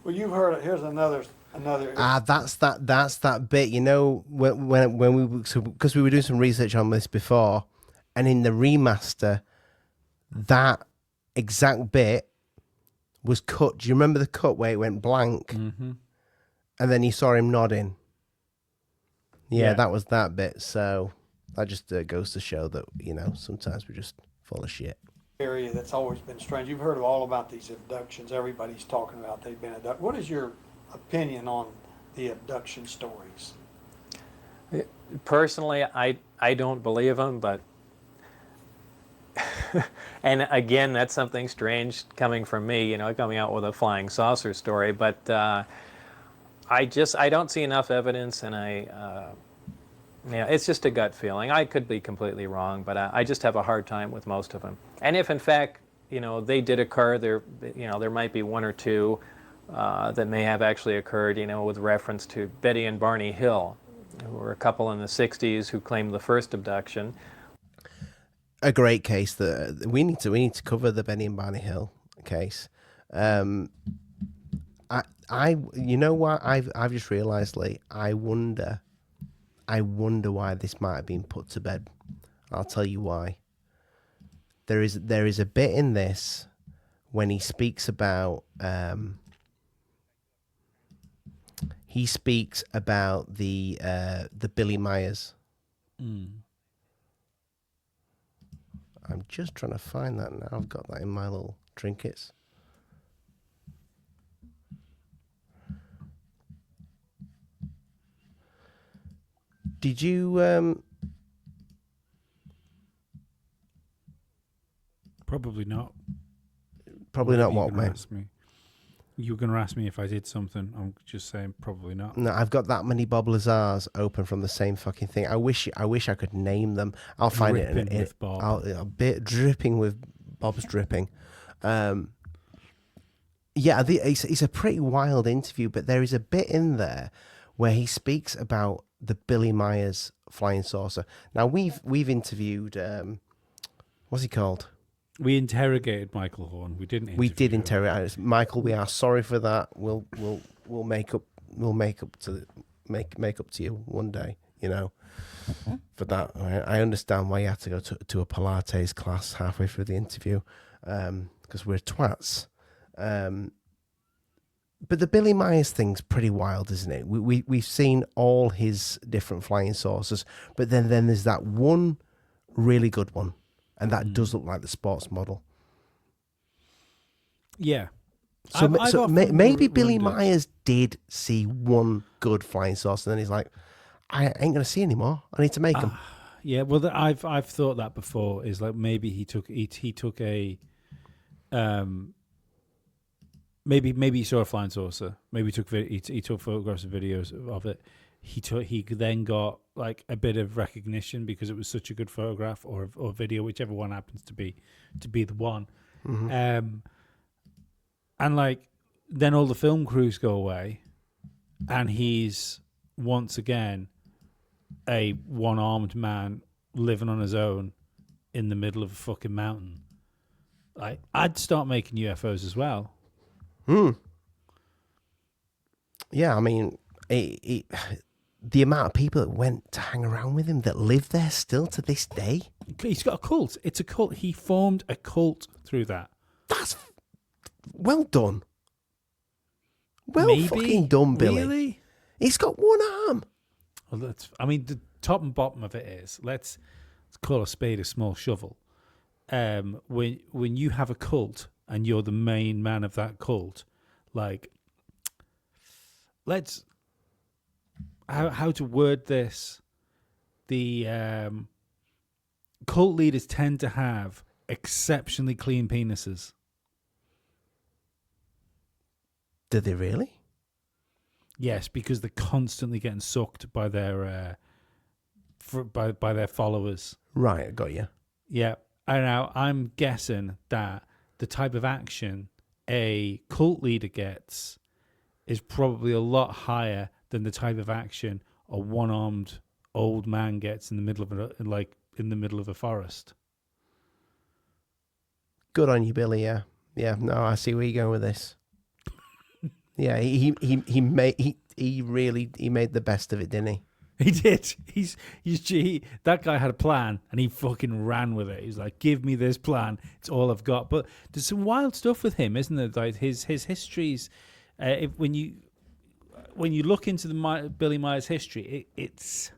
Well, you've heard, here's another. That's that bit. You know, when because we were doing some research on this before, and in the remaster, that exact bit was cut. Do you remember the cut where it went blank, and then you saw him nodding? Yeah, that was that bit. So that just goes to show that, you know, sometimes we're just full of shit. Area that's always been strange. You've heard all about these abductions. Everybody's talking about they've been abducted. What is your opinion on the abduction stories? Personally, I don't believe them, but and again, that's something strange coming from me, you know, coming out with a flying saucer story, but I don't see enough evidence, and yeah, it's just a gut feeling. I could be completely wrong, but I just have a hard time with most of them. And if in fact, you know, they did occur, there might be one or two that may have actually occurred, you know, with reference to Betty and Barney Hill, who were a couple in the 60s who claimed the first abduction. A great case that we need to cover, the Betty and Barney Hill case. You know what I've just realised, Lee. I wonder why this might have been put to bed. I'll tell you why. There is a bit in this when he speaks about the Billy Myers. I'm just trying to find that now. I've got that in my little trinkets. Did you Probably not. Probably not what, mate? You were going to ask me if I did something. I'm just saying probably not. No, I've got that many Bob Lazars open from the same fucking thing. I wish I could name them. I'll find it. With Bob. A bit dripping with Bob's dripping. Yeah, it's a pretty wild interview, but there is a bit in there where he speaks about the Billy Myers flying saucer. Now we've interviewed what's he called? We interrogated Michael Horn. We didn't. We did interrogate Michael. We are sorry for that. We'll make up to you one day. You know, for that. I understand why you had to go to a Pilates class halfway through the interview, because we're twats. But the Billy Myers thing's pretty wild, isn't it? We've seen all his different flying saucers, but then there's that one really good one. And that does look like the sports model. Yeah. So maybe Billy Myers did see one good flying saucer, and then he's like, I ain't going to see any more. I need to make them. Yeah, well, I've thought that before. Is like maybe he took a maybe he saw a flying saucer. Maybe he took photographs and videos of it. He then got like a bit of recognition because it was such a good photograph or video, whichever one happens to be the one. Mm-hmm. And like then all the film crews go away, and he's once again a one-armed man living on his own in the middle of a fucking mountain. Like I'd start making UFOs as well. Yeah, I mean, the amount of people that went to hang around with him that live there still to this day. He's got a cult. It's a cult. He formed a cult through that. That's well done. Well fucking done, Billy. Really? He's got one arm. Well, I mean, the top and bottom of it is let's call a spade a small shovel. when you have a cult and you're the main man of that cult, like, how to word this? The cult leaders tend to have exceptionally clean penises. Do they really? Yes, because they're constantly getting sucked by their by their followers. Right, got you. Yeah, and now I'm guessing that the type of action a cult leader gets is probably a lot higher than the type of action a one-armed old man gets in the middle of in the middle of a forest. Good on you, Billy. Yeah, no, I see where you're going with this. Yeah, he made the best of it, didn't he? He did. That guy had a plan, and he fucking ran with it. He's like, "Give me this plan. It's all I've got." But there's some wild stuff with him, isn't there? Like his histories. When you look into the Billy Myers history, it's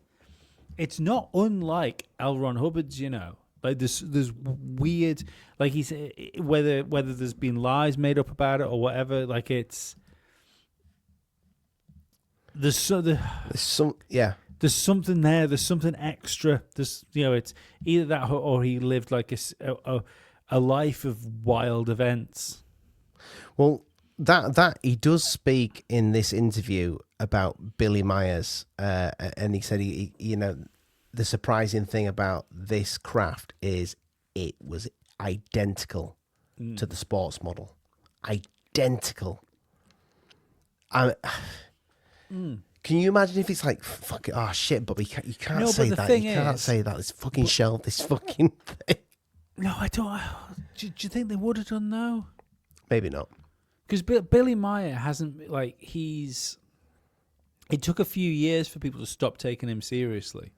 not unlike L. Ron Hubbard's. You know, like there's weird, like he's whether there's been lies made up about it or whatever. Like it's. There's something there. There's something extra. It's either that or he lived like a life of wild events. Well, that he does speak in this interview about Billy Myers, and he said the surprising thing about this craft is it was identical to the sports model, identical. Can you imagine if it's like, fuck it, oh shit, but you can't say that. You can't say that. This fucking shelf, this fucking thing. No, I don't. Do you think they would have done though? Maybe not. Because Billy Meyer hasn't, it took a few years for people to stop taking him seriously.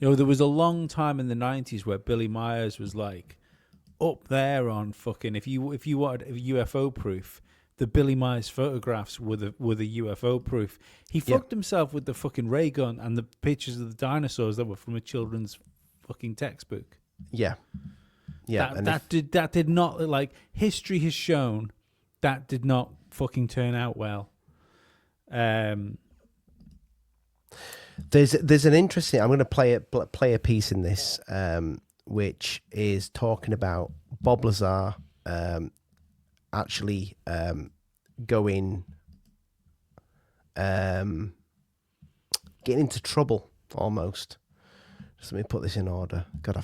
There was a long time in the 90s where Billy Myers was like up there on fucking, if you wanted UFO proof, the Billy Myers photographs were the UFO proof. He fucked himself with the fucking ray gun and the pictures of the dinosaurs that were from a children's fucking textbook. Yeah. That did not, like, history has shown that did not fucking turn out well. There's an interesting. I'm going to play a piece in this, which is talking about Bob Lazar actually getting into trouble almost. Just let me put this in order. God,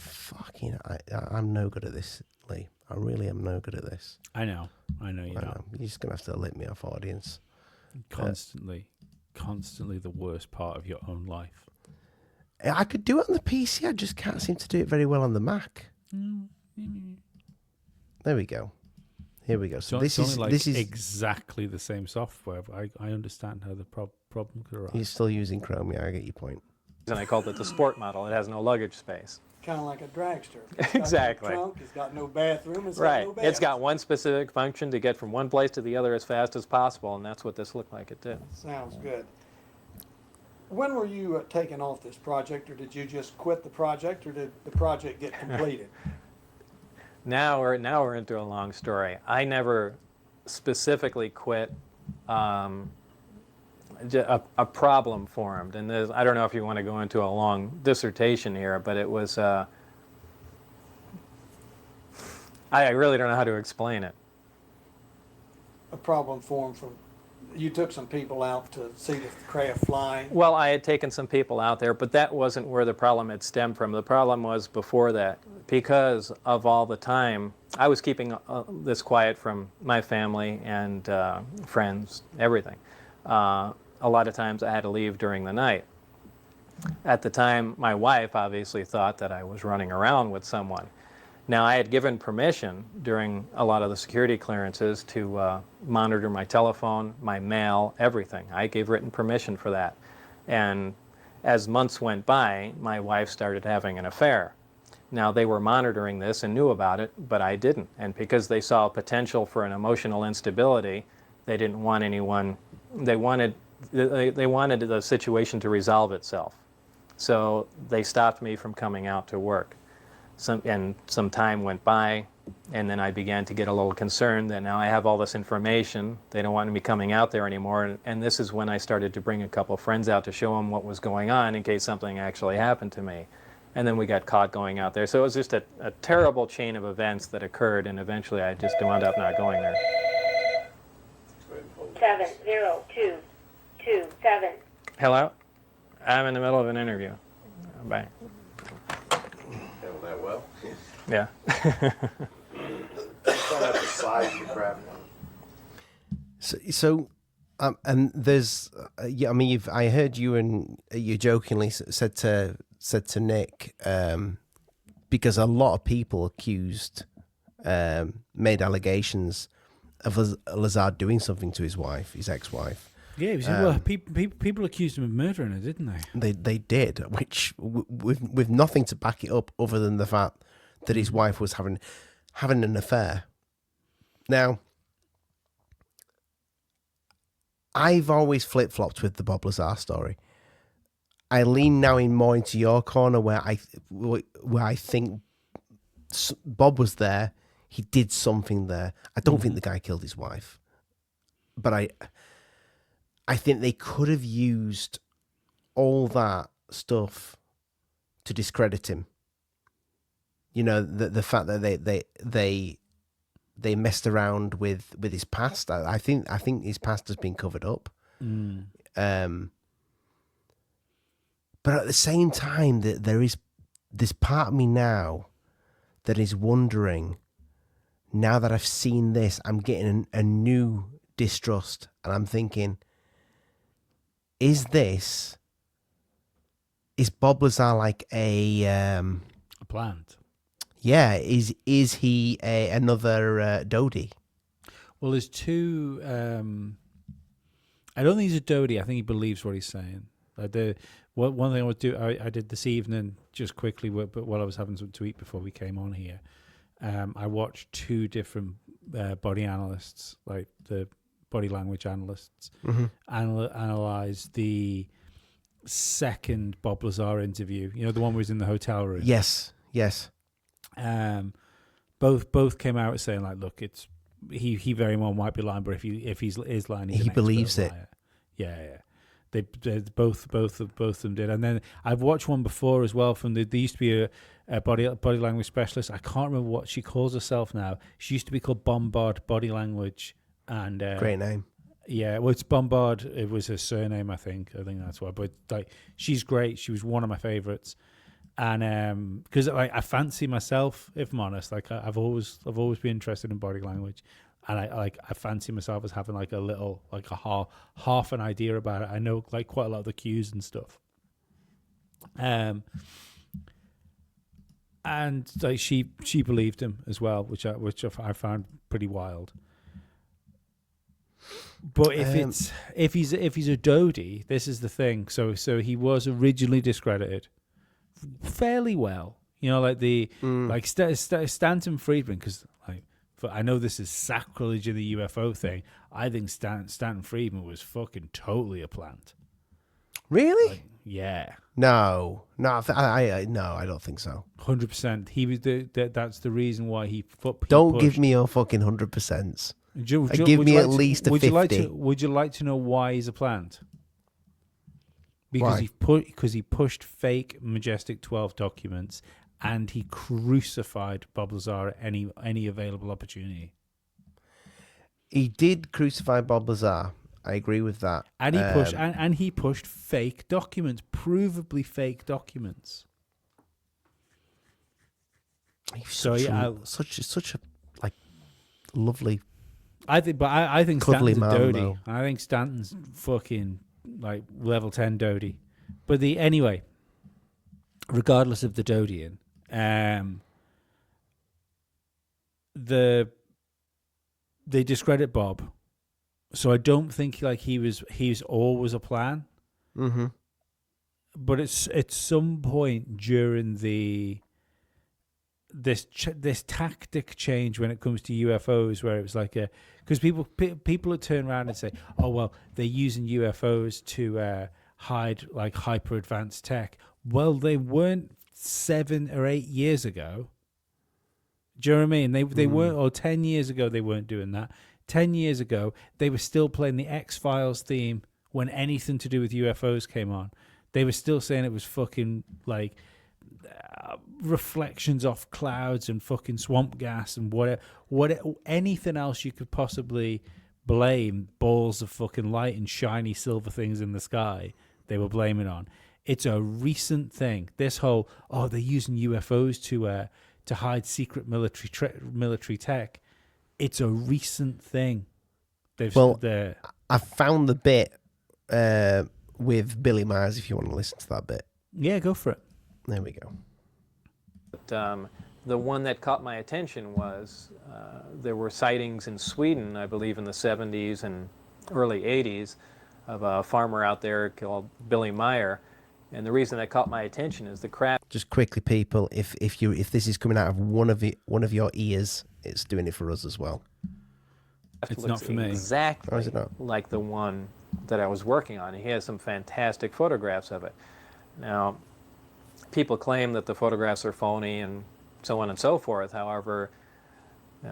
I'm no good at this, Lee. I really am no good at this. I know you know. You're just gonna have to let me off, audience. Constantly the worst part of your own life. I could do it on the PC. I just can't seem to do it very well on the Mac. There we go. Here we go. So this is exactly the same software. But I understand how the problem could arise. You're still using Chrome, yeah? I get your point. And I called it the sport model. It has no luggage space. Kind of like a dragster. Exactly. Trunk, it's got no bathroom. Right. It's got one specific function to get from one place to the other as fast as possible, and that's what this looked like it did. Sounds good. When were you taking off this project, or did you just quit the project, or did the project get completed? Now we're into a long story. I never specifically quit. A problem formed, and I don't know if you want to go into a long dissertation here, but it was. I really don't know how to explain it. A problem formed from. You took some people out to see the craft fly. Well, I had taken some people out there, but that wasn't where the problem had stemmed from. The problem was before that, because of all the time I was keeping this quiet from my family and friends, everything. A lot of times I had to leave during the night. At the time, my wife obviously thought that I was running around with someone. Now, I had given permission during a lot of the security clearances to monitor my telephone, my mail, everything. I gave written permission for that. And as months went by, my wife started having an affair. Now, they were monitoring this and knew about it, but I didn't. And because they saw potential for an emotional instability, they didn't want anyone, they wanted the situation to resolve itself. So they stopped me from coming out to work. some time went by, and then I began to get a little concerned that now I have all this information. They don't want me coming out there anymore. And this is when I started to bring a couple of friends out to show them what was going on in case something actually happened to me. And then we got caught going out there. So it was just a terrible chain of events that occurred, and eventually I just wound up not going there. 70227. Hello? I'm in the middle of an interview. Bye. Handle that well. Yeah. That's the size of the craft. And there's, I mean, I heard you and you jokingly said to Nick, because a lot of people made allegations of Lazar doing something to his wife, his ex-wife. Yeah, well, people accused him of murdering her, didn't they? They did, which with nothing to back it up other than the fact that his wife was having an affair. Now, I've always flip-flopped with the Bob Lazar story. I lean now more into your corner where I think Bob was there. He did something there. I don't think the guy killed his wife, but I think they could have used all that stuff to discredit him. You know, the fact that they messed around with his past. I think his past has been covered up. But at the same time, that there is this part of me now that is wondering. Now that I've seen this, I'm getting a new distrust, and I'm thinking, is Bob Lazar like a plant? Yeah, is he another Dodie? Well, there's two. I don't think he's a Dodie. I think he believes what he's saying. One thing I did this evening, just quickly, but while I was having something to eat before we came on here, I watched two different body analysts, like the body language analysts, analyze the second Bob Lazar interview. You know, the one where he's in the hotel room. Yes. Both came out saying like, look, he very well might be lying, but if he's lying, he believes it. Yeah. They both of them did. And then I've watched one before as well from there used to be a body language specialist. I can't remember what she calls herself now. She used to be called Bombard Body Language, and great name. Yeah, well, it's Bombard. It was her surname, I think. that's why. But like, she's great. She was one of my favorites. And because I fancy myself, if I'm honest, like I've always been interested in body language. And I fancy myself as having like a little, like a half an idea about it. I know like quite a lot of the cues and stuff. And like she believed him as well, which I found pretty wild. But if he's a Dodie, this is the thing. So he was originally discredited fairly well. You know, like Stanton Friedman, because like. I know this is sacrilege of the UFO thing. I think Stanton Friedman was fucking totally a plant. Really? Like, yeah. No, I don't think so. 100%. He was that's the reason why he don't pushed. Give me your fucking 100%. Give me at least a 50. Would you like to know why he's a plant? Because why? He pushed fake Majestic 12 documents. And he crucified Bob Lazar at any available opportunity. He did crucify Bob Lazar. I agree with that. And he pushed fake documents, provably fake documents. Such a like lovely. I think cuddly Stanton's a man, Dodie. though. I think Stanton's fucking like level 10 Dodie. But anyway, regardless of the Dodian. They discredit Bob, so I don't think he's always a plan. Mm-hmm. But it's at some point during this tactic change when it comes to UFOs, where it was like because people would turn around and say, oh well, they're using UFOs to hide like hyper advanced tech. Well, they weren't 7 or 8 years ago. Do you know what I mean? They weren't, or 10 years ago, they weren't doing that. 10 years ago, they were still playing the X-Files theme when anything to do with UFOs came on. They were still saying it was fucking, like, reflections off clouds and fucking swamp gas and anything else you could possibly blame balls of fucking light and shiny silver things in the sky they were blaming on. It's a recent thing. This whole, they're using UFOs to hide secret military tech. It's a recent thing. I found the bit with Billy Myers, if you want to listen to that bit. Yeah, go for it. There we go. But, the one that caught my attention was there were sightings in Sweden, I believe in the 70s and early 80s, of a farmer out there called Billy Meyer. And the reason that caught my attention is the craft. Just quickly, people, if this is coming out of one of your ears, it's doing it for us as well. It's not for me. Exactly Or is it not? like the one that I was working on. He has some fantastic photographs of it. Now, people claim that the photographs are phony and so on and so forth. However,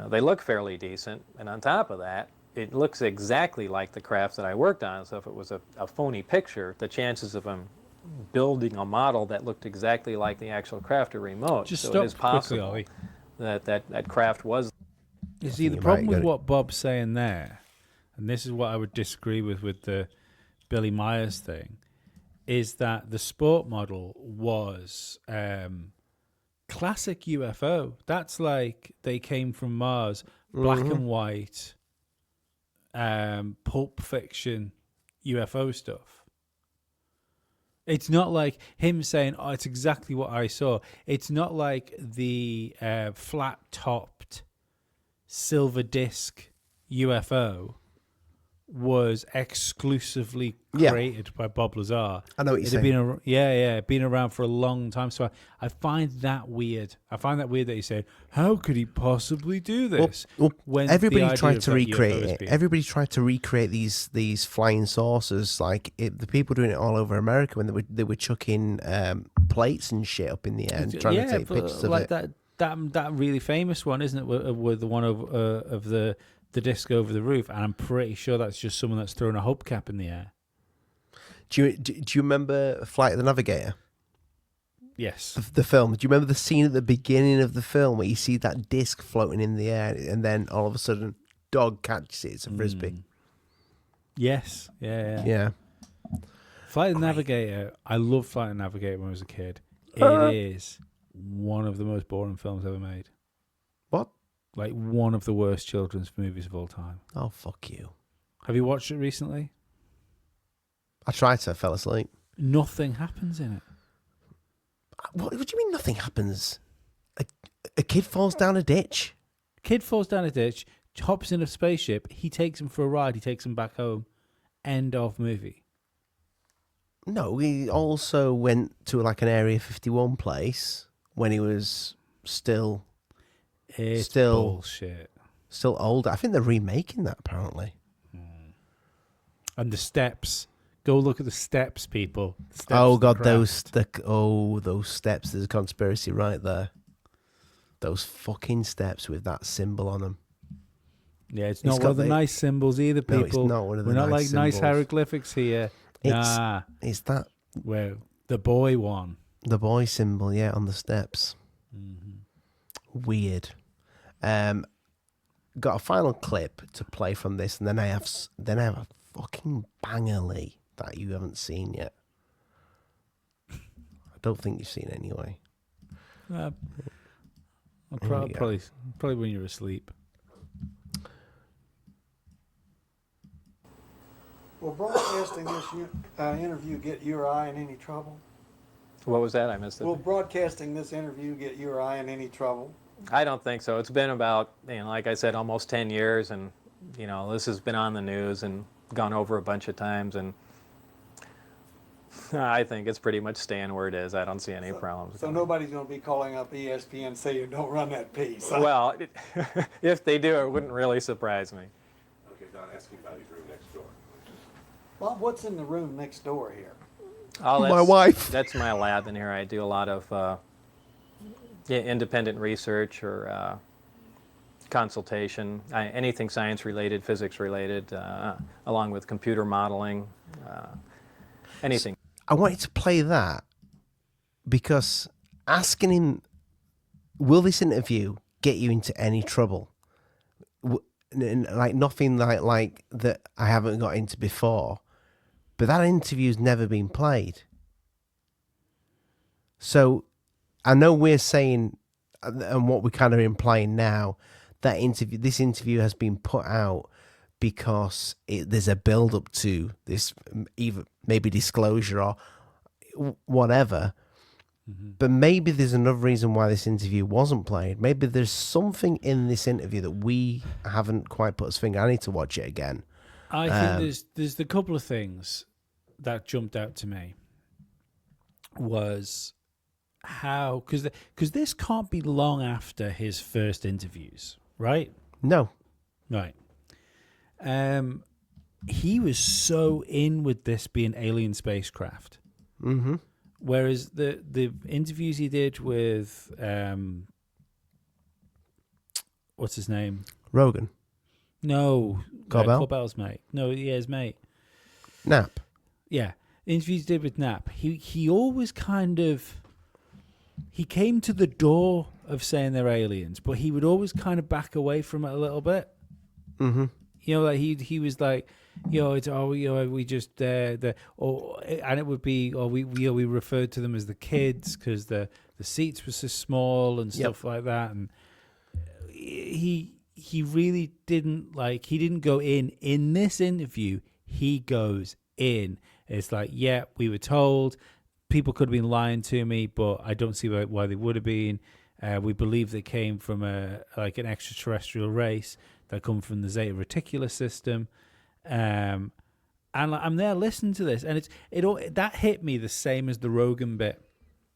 they look fairly decent. And on top of that, it looks exactly like the craft that I worked on. So if it was a phony picture, the chances of him building a model that looked exactly like the actual craft are remote. Just so stop it is possible quickly, that craft was. You see, the problem with what Bob's saying there, and this is what I would disagree with the Billy Myers thing, is that the sport model was classic UFO. That's like they came from Mars, black and white, Pulp Fiction UFO stuff. It's not like him saying, it's exactly what I saw. It's not like the flat-topped silver disc UFO was exclusively created by Bob Lazar. I know what you're saying. Been around for a long time. So I find that weird. I find that weird that he said, how could he possibly do this? When everybody tried to recreate it. Everybody tried to recreate these flying saucers. Like the people doing it all over America when they were chucking plates and shit up in the air and trying to take pictures of like it. That really famous one, isn't it? With the one of the disc over the roof, and I'm pretty sure that's just someone that's thrown a hubcap in the air. Do you remember Flight of the Navigator? Yes. The film. Do you remember the scene at the beginning of the film where you see that disc floating in the air, and then all of a sudden, dog catches it? It's a frisbee. Yes. Yeah. Flight of the Navigator. I loved Flight of the Navigator when I was a kid. It is one of the most boring films ever made. What? Like one of the worst children's movies of all time. Oh, fuck you. Have you watched it recently? I tried to, I fell asleep. Nothing happens in it. What do you mean nothing happens? A kid falls down a ditch? Kid falls down a ditch, hops in a spaceship, he takes him for a ride, he takes him back home. End of movie. No, he also went to like an Area 51 place when he was still bullshit. Still older. I think they're remaking that apparently. And the steps. Go look at the steps, people. The steps oh God, those steps. There's a conspiracy right there. Those fucking steps with that symbol on them. Yeah, it's not one of the nice symbols either, people. No, it's not one of the We're not nice like nice symbols. hieroglyphics here. It's that. Well, the boy one. The boy symbol, yeah, on the steps. Mm-hmm. Weird. Got a final clip to play from this, and then I have a fucking banger, Lee, that you haven't seen yet. I don't think you've seen it anyway. Probably when you're asleep. Will broadcasting this interview get you or I in any trouble? What was that? I missed it. Will broadcasting this interview get you or I in any trouble? I don't think so. It's been about, like I said, almost 10 years, and this has been on the news and gone over a bunch of times, and I think it's pretty much staying where it is. I don't see any problems. So nobody's going to be calling up ESPN saying, don't run that piece. Well, if they do, it wouldn't really surprise me. Okay, Don, ask me about your room next door. Bob, what's in the room next door here? My wife. That's my lab in here. I do a lot of Yeah, independent research or consultation, anything science related, physics related, along with computer modeling, anything. I wanted to play that because asking him, will this interview get you into any trouble? Like nothing like that I haven't got into before. But that interview's never been played. So I know we're saying, and what we're kind of implying now, that this interview has been put out because there's a build up to this, either maybe disclosure or whatever. Mm-hmm. But maybe there's another reason why this interview wasn't played. Maybe there's something in this interview that we haven't quite put his finger. I need to watch it again. I think there's a couple of things that jumped out to me. Was how, because this can't be long after his first interviews, right? No. Right. He was so in with this being alien spacecraft. Mm-hmm. Whereas the interviews he did with what's his name? Rogan. No. Corbell? Corbell's mate. No, yeah, his mate. Knapp. Yeah. The interviews he did with Knapp. He always kind of, he came to the door of saying they're aliens, but he would always kind of back away from it a little bit. Mm-hmm. You know, like he was like, it's we just and it would be, we referred to them as the kids because the seats were so small and stuff like that, and he really didn't he didn't go in this interview. He goes in. It's like, yeah, we were told. People could have been lying to me, but I don't see why they would have been. We believe they came from an extraterrestrial race that come from the Zeta Reticuli system. And I'm there listening to this, and that hit me the same as the Rogan bit.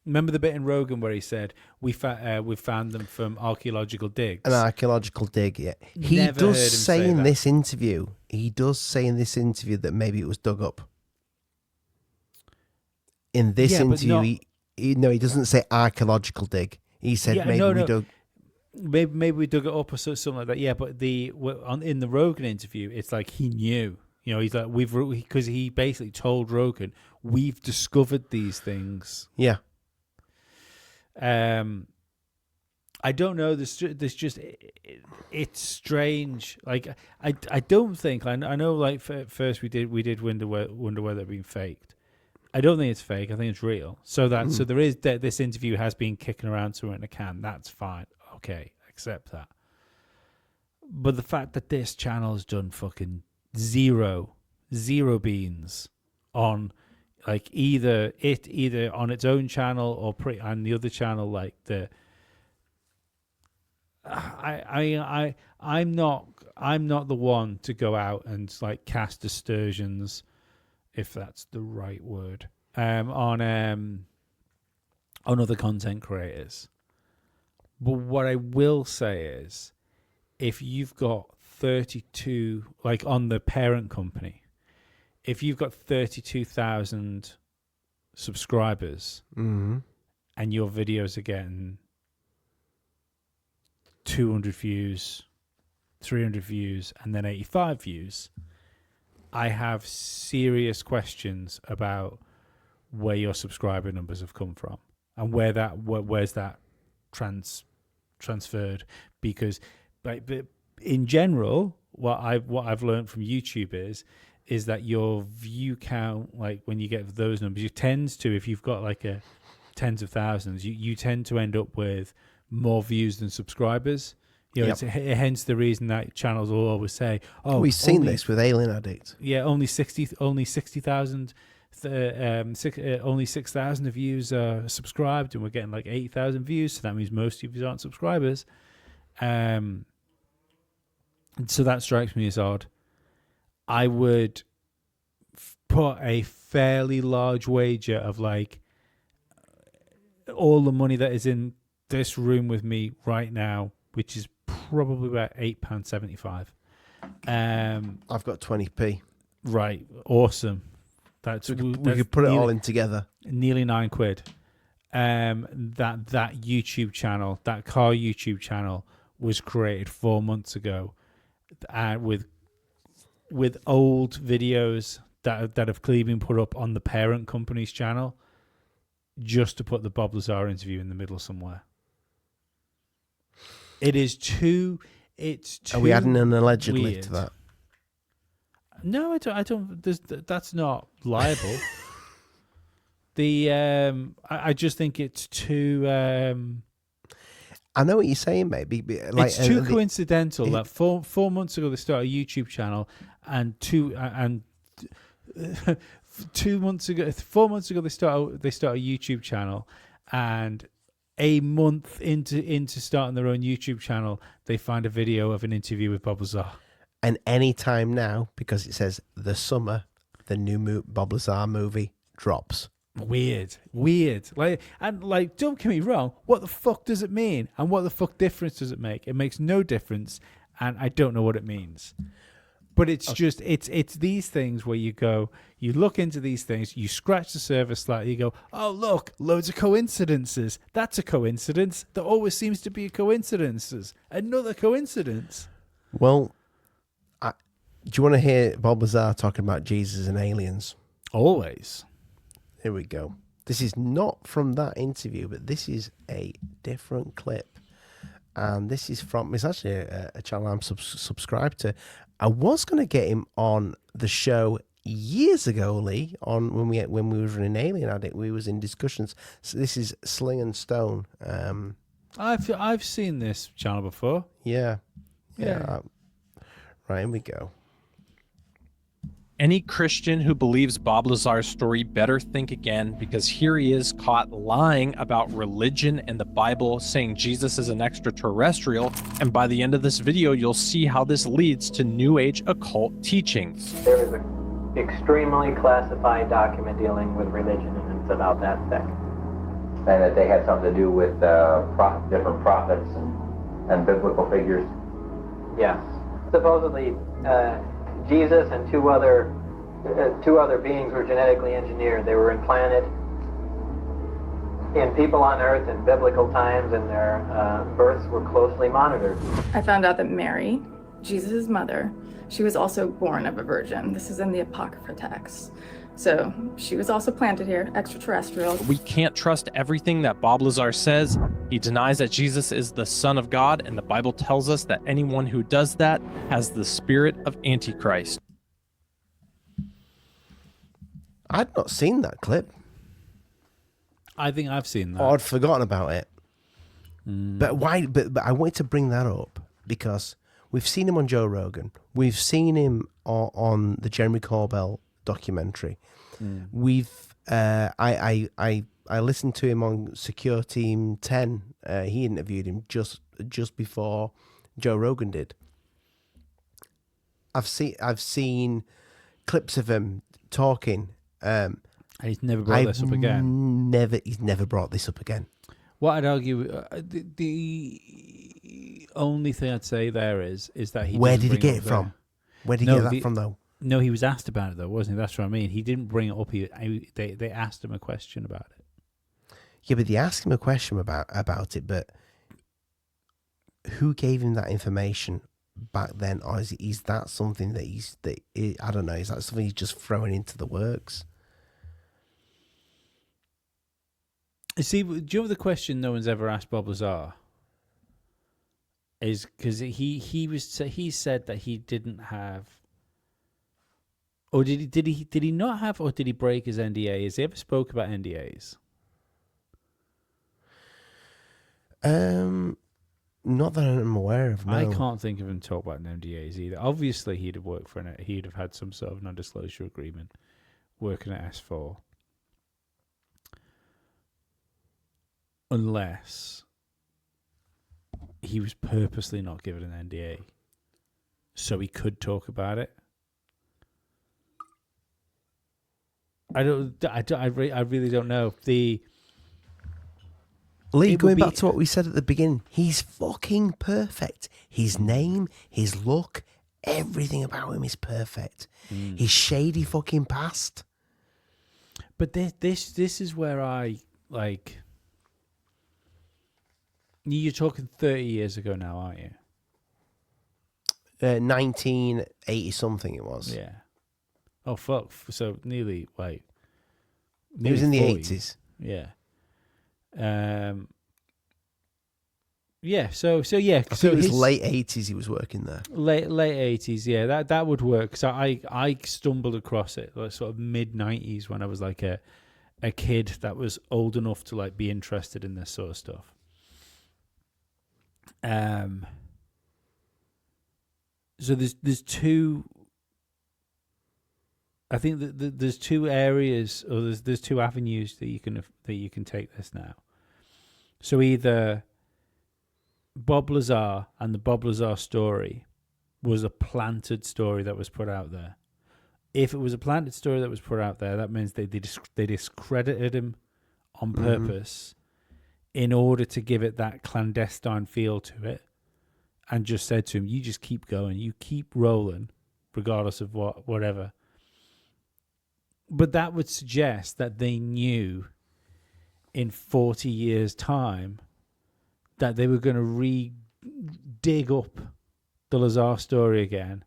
Remember the bit in Rogan where he said we found them from archaeological digs? An archaeological dig, yeah. He does say in this interview that maybe it was dug up. In this interview, he doesn't say archaeological dig. He said we dug. Maybe we dug it up or something like that. Yeah, but in the Rogan interview, it's like he knew. You know, he's like because he basically told Rogan, we've discovered these things. Yeah. I don't know. There's just it's strange. Like I don't think I know. Like first we did wonder whether it being faked. I don't think it's fake. I think it's real. So there is that this interview has been kicking around somewhere in a can. That's fine. Okay, accept that. But the fact that this channel has done fucking zero beans on either on its own channel or on the other channel, I'm not the one to go out and cast aspersions, if that's the right word, on other content creators. But what I will say is, if you've got 32, on the parent company, if you've got 32,000 subscribers, mm-hmm. and your videos are getting 200 views, 300 views, and then 85 views, I have serious questions about where your subscriber numbers have come from and where's that transferred. Because, but in general, what I've learned from YouTube is that your view count, when you get those numbers, if you've got tens of thousands, you tend to end up with more views than subscribers. You know, it's hence the reason that channels will always say, "Oh, we've seen this with Alien Addict." Yeah, only 60,000, only 6,000 of yous are subscribed, and we're getting 8,000 views. So that means most of you aren't subscribers. So that strikes me as odd. I would put a fairly large wager of all the money that is in this room with me right now, which is probably about £8.75. I've got 20p. Right, awesome. We could put it all in together. Nearly £9. that YouTube channel, that car YouTube channel, was created 4 months ago, with old videos that have clearly been put up on the parent company's channel, just to put the Bob Lazar interview in the middle somewhere. It's too. Are we adding an allegedly weird to that? No, I don't. That's not liable. I just think it's too. I know what you're saying, maybe. Like, it's too coincidental that 4 months ago they started a YouTube channel, and 2 months ago, 4 months ago they started a YouTube channel, and a month into starting their own YouTube channel, they find a video of an interview with Bob Lazar. And any time now, because it says the summer, the new Bob Lazar movie drops. Weird. Like, don't get me wrong. What the fuck does it mean? And what the fuck difference does it make? It makes no difference, and I don't know what it means. But it's just it's these things where you look into these things, you scratch the surface slightly, you go, oh look, loads of coincidences. That's a coincidence. There always seems to be coincidences. Another coincidence. Well, do you want to hear Bob Lazar talking about Jesus and aliens? Always. Here we go. This is not from that interview, but this is a different clip. And this is it's actually a channel I'm subscribed to. I was going to get him on the show years ago, Lee, when we were running Alien Addict. We was in discussions. So this is Sling and Stone. I've seen this channel before. Yeah. Right, here we go. Any Christian who believes Bob Lazar's story better think again, because here he is caught lying about religion and the Bible, saying Jesus is an extraterrestrial, and by the end of this video, you'll see how this leads to New Age occult teachings. There is an extremely classified document dealing with religion, and it's about that thick. And that they had something to do with different prophets and biblical figures? Yes. Supposedly, Jesus and two other beings were genetically engineered. They were implanted in people on Earth in biblical times, and their births were closely monitored. I found out that Mary, Jesus' mother, she was also born of a virgin. This is in the Apocrypha text. So she was also planted here, extraterrestrial. We can't trust everything that Bob Lazar says. He denies that Jesus is the Son of God, and the Bible tells us that anyone who does that has the spirit of Antichrist. I'd not seen that clip. I think I've seen that. Oh, I'd forgotten about it. But why? But I wanted to bring that up because we've seen him on Joe Rogan. We've seen him on the Jeremy Corbell documentary. We've I listened to him on Secure Team 10. He interviewed him just before Joe Rogan did. I've seen clips of him talking. And he's never brought this up again. He's never brought this up again. What I'd argue, the only thing I'd say there is that he. Where did he get it from? Where did he get that from, though? No, he was asked about it, though, wasn't he? That's what I mean. He didn't bring it up. They asked him a question about it. Yeah, but they asked him a question about it, but who gave him that information back then? Or is that something that I don't know, is that something he's just throwing into the works? You see, do you know the question no one's ever asked Bob Lazar? Is because he said that he didn't have. Or did he not have, or did he break his NDA? Has he ever spoke about NDAs? Not that I'm aware of. No. I can't think of him talk about NDAs either. Obviously, he'd have worked for he'd have had some sort of non-disclosure agreement, working at S4, unless he was purposely not given an NDA, so he could talk about it. I really don't know. Lee, going back to what we said at the beginning, he's fucking perfect. His name, his look, everything about him is perfect. His shady fucking past. But this is where I like. You're talking 30 years ago now, aren't you? 1980 something it was. Yeah. Oh, fuck. So nearly, wait. It was in the 40s. 80s. Yeah. Yeah, so yeah. I think it was late 80s he was working there. Late 80s, yeah. That would work. So I stumbled across it like sort of mid 90s when I was like a kid that was old enough to like be interested in this sort of stuff. So there's two. I think that there's two areas, or there's two avenues that you can take this now. So either Bob Lazar and the Bob Lazar story was a planted story that was put out there. If it was a planted story that was put out there, that means they discredited him on purpose in order to give it that clandestine feel to it, and just said to him, "You just keep going, you keep rolling, regardless of whatever." But that would suggest that they knew in 40 years' time that they were going to dig up the Lazar story again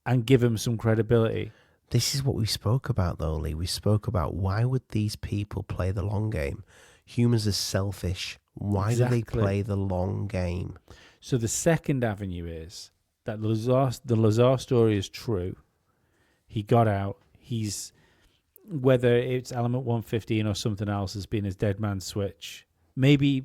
and give him some credibility. This is what we spoke about, though, Lee. We spoke about why would these people play the long game? Humans are selfish. Why do they play the long game? So the second avenue is that the Lazar story is true. He got out. He's, whether it's element 115 or something else, has been his dead man switch. Maybe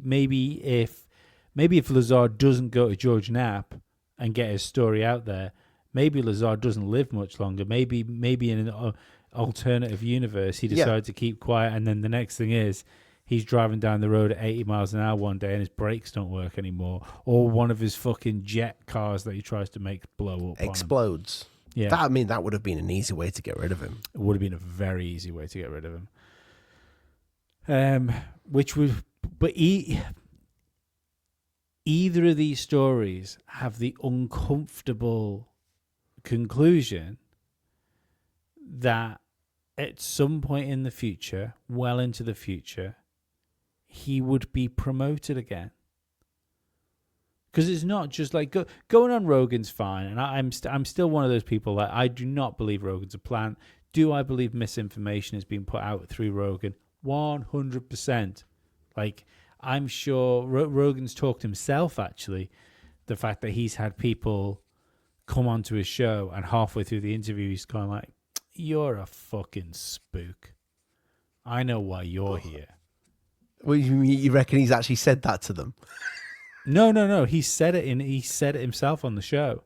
if Lazar doesn't go to George Knapp and get his story out there, maybe Lazar doesn't live much longer. Maybe in an alternative universe he decided to keep quiet, and then the next thing is he's driving down the road at 80 miles an hour one day and his brakes don't work anymore, or one of his fucking jet cars that he tries to make blow up explodes. Yeah, that would have been an easy way to get rid of him. It would have been a very easy way to get rid of him. But either of these stories have the uncomfortable conclusion that at some point in the future, well into the future, he would be promoted again. Because it's not just like going on Rogan's fine, and I'm still one of those people that I do not believe Rogan's a plant. Do I believe misinformation is being put out through Rogan? 100%. Like, I'm sure Rogan's talked himself, actually, the fact that he's had people come onto his show and halfway through the interview he's kind of like, "You're a fucking spook. I know why you're here." Well, you reckon he's actually said that to them? No. He said it himself on the show.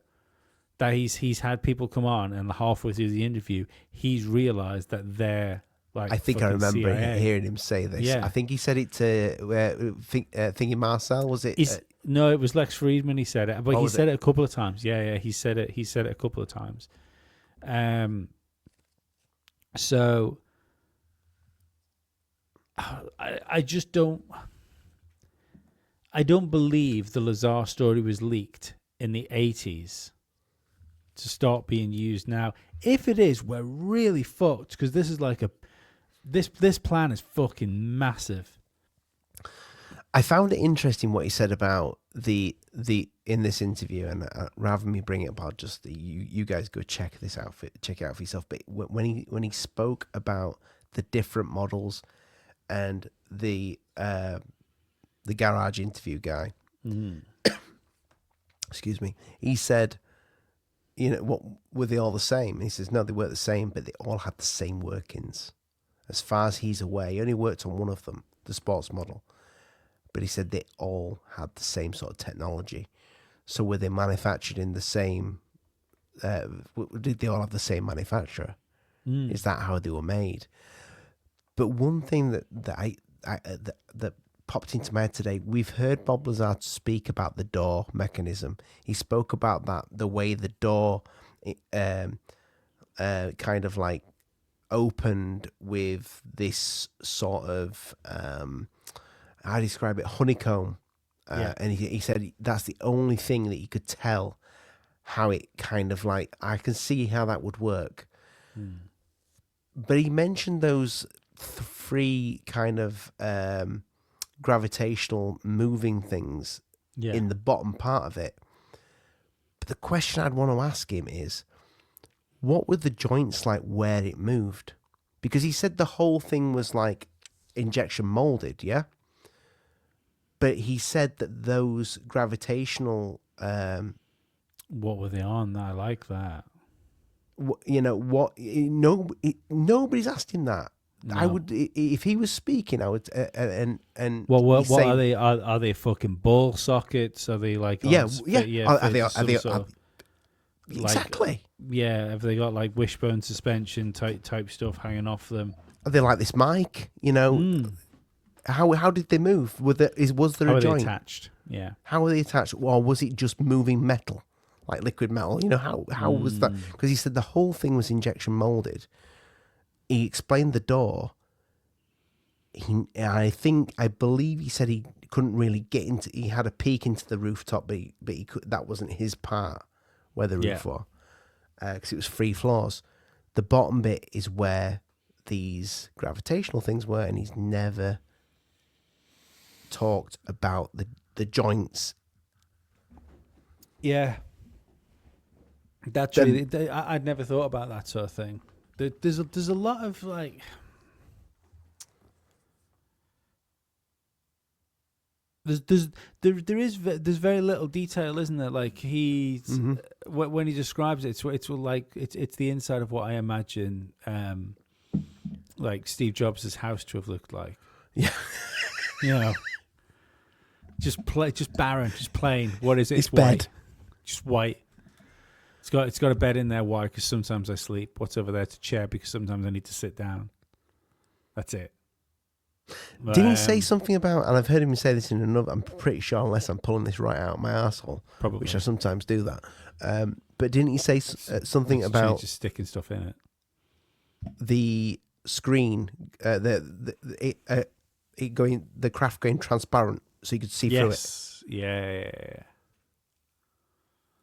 That he's had people come on, and halfway through the interview, he's realized that they're like. I think I remember CIA. hearing him say this. Yeah. I think he said it to Thinking Marcel. Was it? No, it was Lex Friedman. He said it, but he said it a couple of times. Yeah. He said it a couple of times. So I just don't. I don't believe the Lazar story was leaked in the 80s to start being used now. If it is, we're really fucked, because this is like this plan is fucking massive. I found it interesting what he said about the in this interview, and rather than me bring it up, I'll just you guys go check it out for yourself. But when he spoke about the different models and the garage interview guy, excuse me, he said, what were they all the same? And he says no, they weren't the same, but they all had the same workings. As far as he's aware, he only worked on one of them, the sports model. But he said they all had the same sort of technology. So were they manufactured in the same? Did they all have the same manufacturer? Is that how they were made? But one thing that popped into my head today, we've heard Bob Lazar speak about the door mechanism. He spoke about that, the way the door kind of like opened with this sort of how do you describe it, honeycomb, and he said that's the only thing that you could tell how it kind of like, I can see how that would work. But he mentioned those three kind of gravitational moving things in the bottom part of it. But the question I'd want to ask him is, what were the joints like where it moved? Because he said the whole thing was like injection molded, yeah? But he said that those gravitational... what were they on? I like that. Nobody's asked him that. No. I would, if he was speaking, I would, and what are they? Are they fucking ball sockets? Are they like yeah? Are they exactly? Yeah, have they got like wishbone suspension type stuff hanging off them? Are they like this mic? How did they move? Was there how a joint? They attached? Yeah. How were they attached? Or was it just moving metal, like liquid metal? How was that? Because he said the whole thing was injection molded. He explained the door. I believe he said he couldn't really get into. He had a peek into the rooftop, but he could. That wasn't his part where the roof was, because it was 3 floors. The bottom bit is where these gravitational things were, and he's never talked about the joints. Yeah, that's really. I'd never thought about that sort of thing. There's a lot of like. There's very little detail, isn't there? Like he's when he describes it, it's the inside of what I imagine, like Steve Jobs' house to have looked like. Yeah, just barren, just plain. What is it? It's white. Bed. Just white. It's got a bed in there. Why? Because sometimes I sleep. What's over there? It's a chair because sometimes I need to sit down. That's it. Didn't he say something about, and I've heard him say this in another, I'm pretty sure, unless I'm pulling this right out of my arsehole, probably, which I sometimes do that. But didn't he say something about just sticking stuff in it? The screen, the craft going transparent, so you could see through it. Yeah.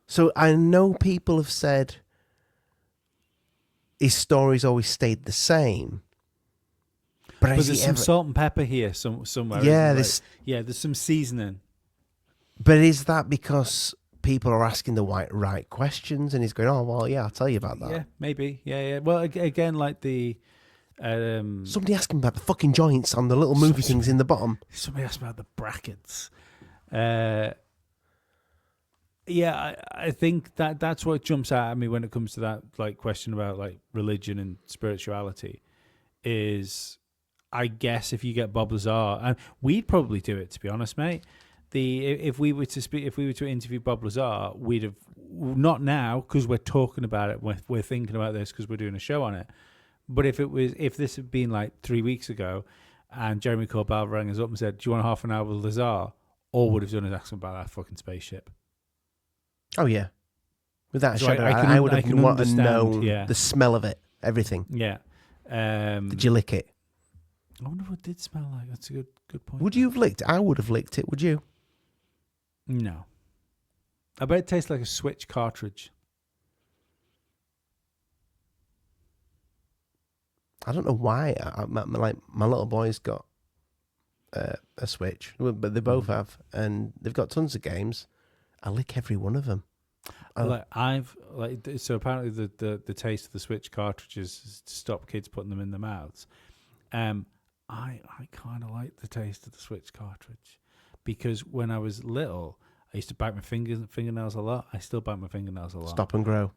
So I know people have said his story's always stayed the same. But there's some salt and pepper here somewhere. Yeah, there's some seasoning. But is that because people are asking the right questions, and he's going, "Oh, well, yeah, I'll tell you about that." Yeah, maybe. Yeah. Well, again, like the somebody asked him about the fucking joints on the little movie things in the bottom. Somebody asked about the brackets. Yeah, I think that's what jumps out at me when it comes to that like question about like religion and spirituality is, I guess if you get Bob Lazar, and we'd probably do it, to be honest, mate. If we were to interview Bob Lazar, we'd have, not now because we're talking about it, we're thinking about this because we're doing a show on it. But if this had been like 3 weeks ago, and Jeremy Corbell rang us up and said, "Do you want a half an hour with Lazar?" All would have done is ask him about that fucking spaceship. Oh yeah, without a So shadow, I would have wanted to know the smell of it, everything. Yeah. Did you lick it? I wonder what it did smell like. That's a good point. Would you have licked? I would have licked it. Would you? No. I bet it tastes like a Switch cartridge. I don't know why. My little boy's got a Switch, but they both have, and they've got tons of games. I lick every one of them. So apparently the taste of the Switch cartridges is to stop kids putting them in their mouths. I kind of like the taste of the Switch cartridge because when I was little, I used to bite my fingernails a lot. I still bite my fingernails a lot. Stop and grow.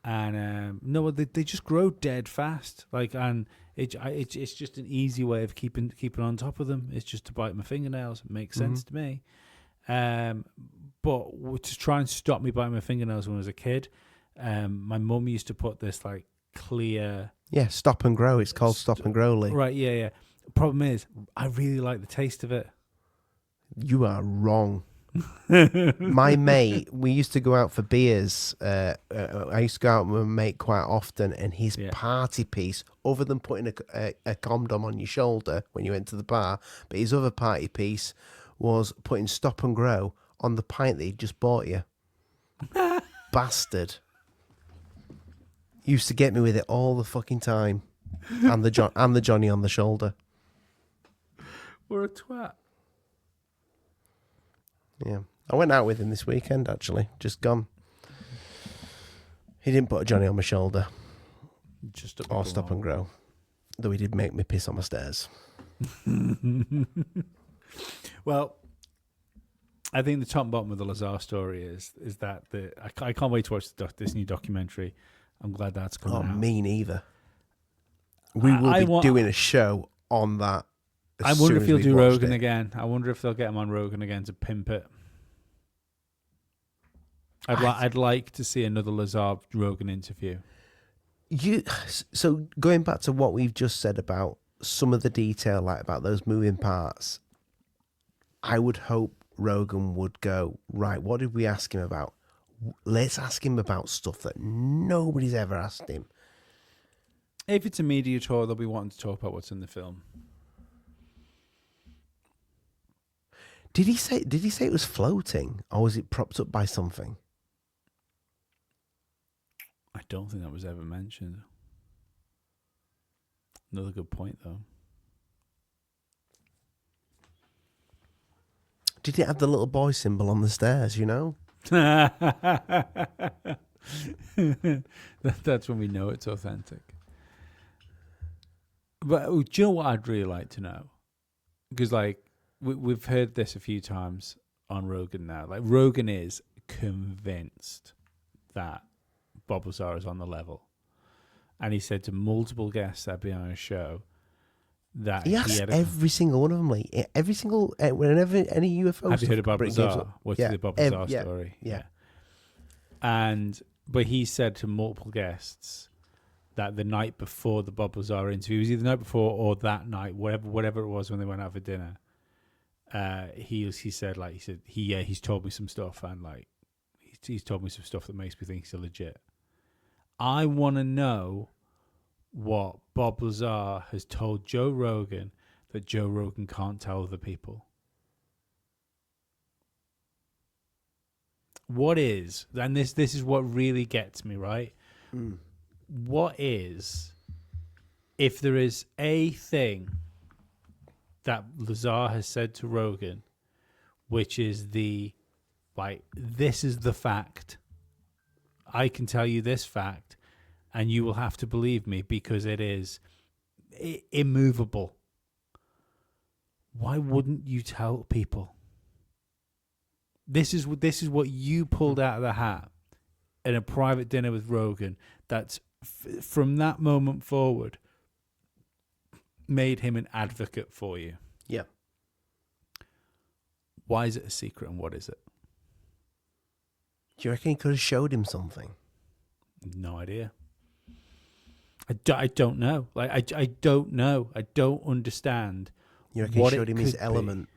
And no, they just grow dead fast. It's just an easy way of keeping on top of them. It's just to bite my fingernails. It makes sense to me. But to try and stop me biting my fingernails when I was a kid, my mum used to put this like clear. Yeah, Stop and Grow. It's called Stop and Grow, Lee. Right, yeah. Problem is, I really like the taste of it. You are wrong. My mate, we used to go out for beers. I used to go out with my mate quite often, and his party piece, other than putting a condom on your shoulder when you went to the bar, but his other party piece was putting Stop and Grow on the pint that he'd just bought you. Bastard. Used to get me with it all the fucking time. And the Johnny on the shoulder. We're a twat. Yeah. I went out with him this weekend, actually. Just gone. He didn't put a Johnny on my shoulder. Just or stop and grow. Though he did make me piss on my stairs. Well, I think the top and bottom of the Lazar story is that I can't wait to watch this new documentary. I'm glad that's coming out. Me neither. We will be doing a show on that. I wonder if he'll do Rogan again. I wonder if they'll get him on Rogan again to pimp it. I'd like to see another Lazar Rogan interview. So going back to what we've just said about some of the detail, like about those moving parts, I would hope Rogan would go, right, what did we ask him about? Let's ask him about stuff that nobody's ever asked him. If it's a media tour, they'll be wanting to talk about what's in the film. Did he say it was floating, or was it propped up by something? I don't think that was ever mentioned. Another good point, though. Did it have the little boy symbol on the stairs, you know? That's when we know it's authentic. But do you know what I'd really like to know? Because, like, we've heard this a few times on Rogan now. Like, Rogan is convinced that Bob Lazar is on the level. And he said to multiple guests that have been on his show that he asked every single one of them, like every single whenever any UFO. Have you heard about Lazar? What's the Bob Lazar story? Yeah. But he said to multiple guests that the night before the Bob Lazar interview, it was either the night before or that night, whatever it was when they went out for dinner. He's told me some stuff, and like he's told me some stuff that makes me think he's legit. I want to know what Bob Lazar has told Joe Rogan that Joe Rogan can't tell other people. What is, and this is what really gets me, right? What is, if there is a thing that Lazar has said to Rogan, which is this is the fact. I can tell you this fact, and you will have to believe me because it is immovable. Why wouldn't you tell people? This is what you pulled out of the hat in a private dinner with Rogan. That's from that moment forward made him an advocate for you. Yeah. Why is it a secret, and what is it? Do you reckon he could have showed him something? No idea. I don't know. Like I don't know. I don't understand. You reckon he showed him his element?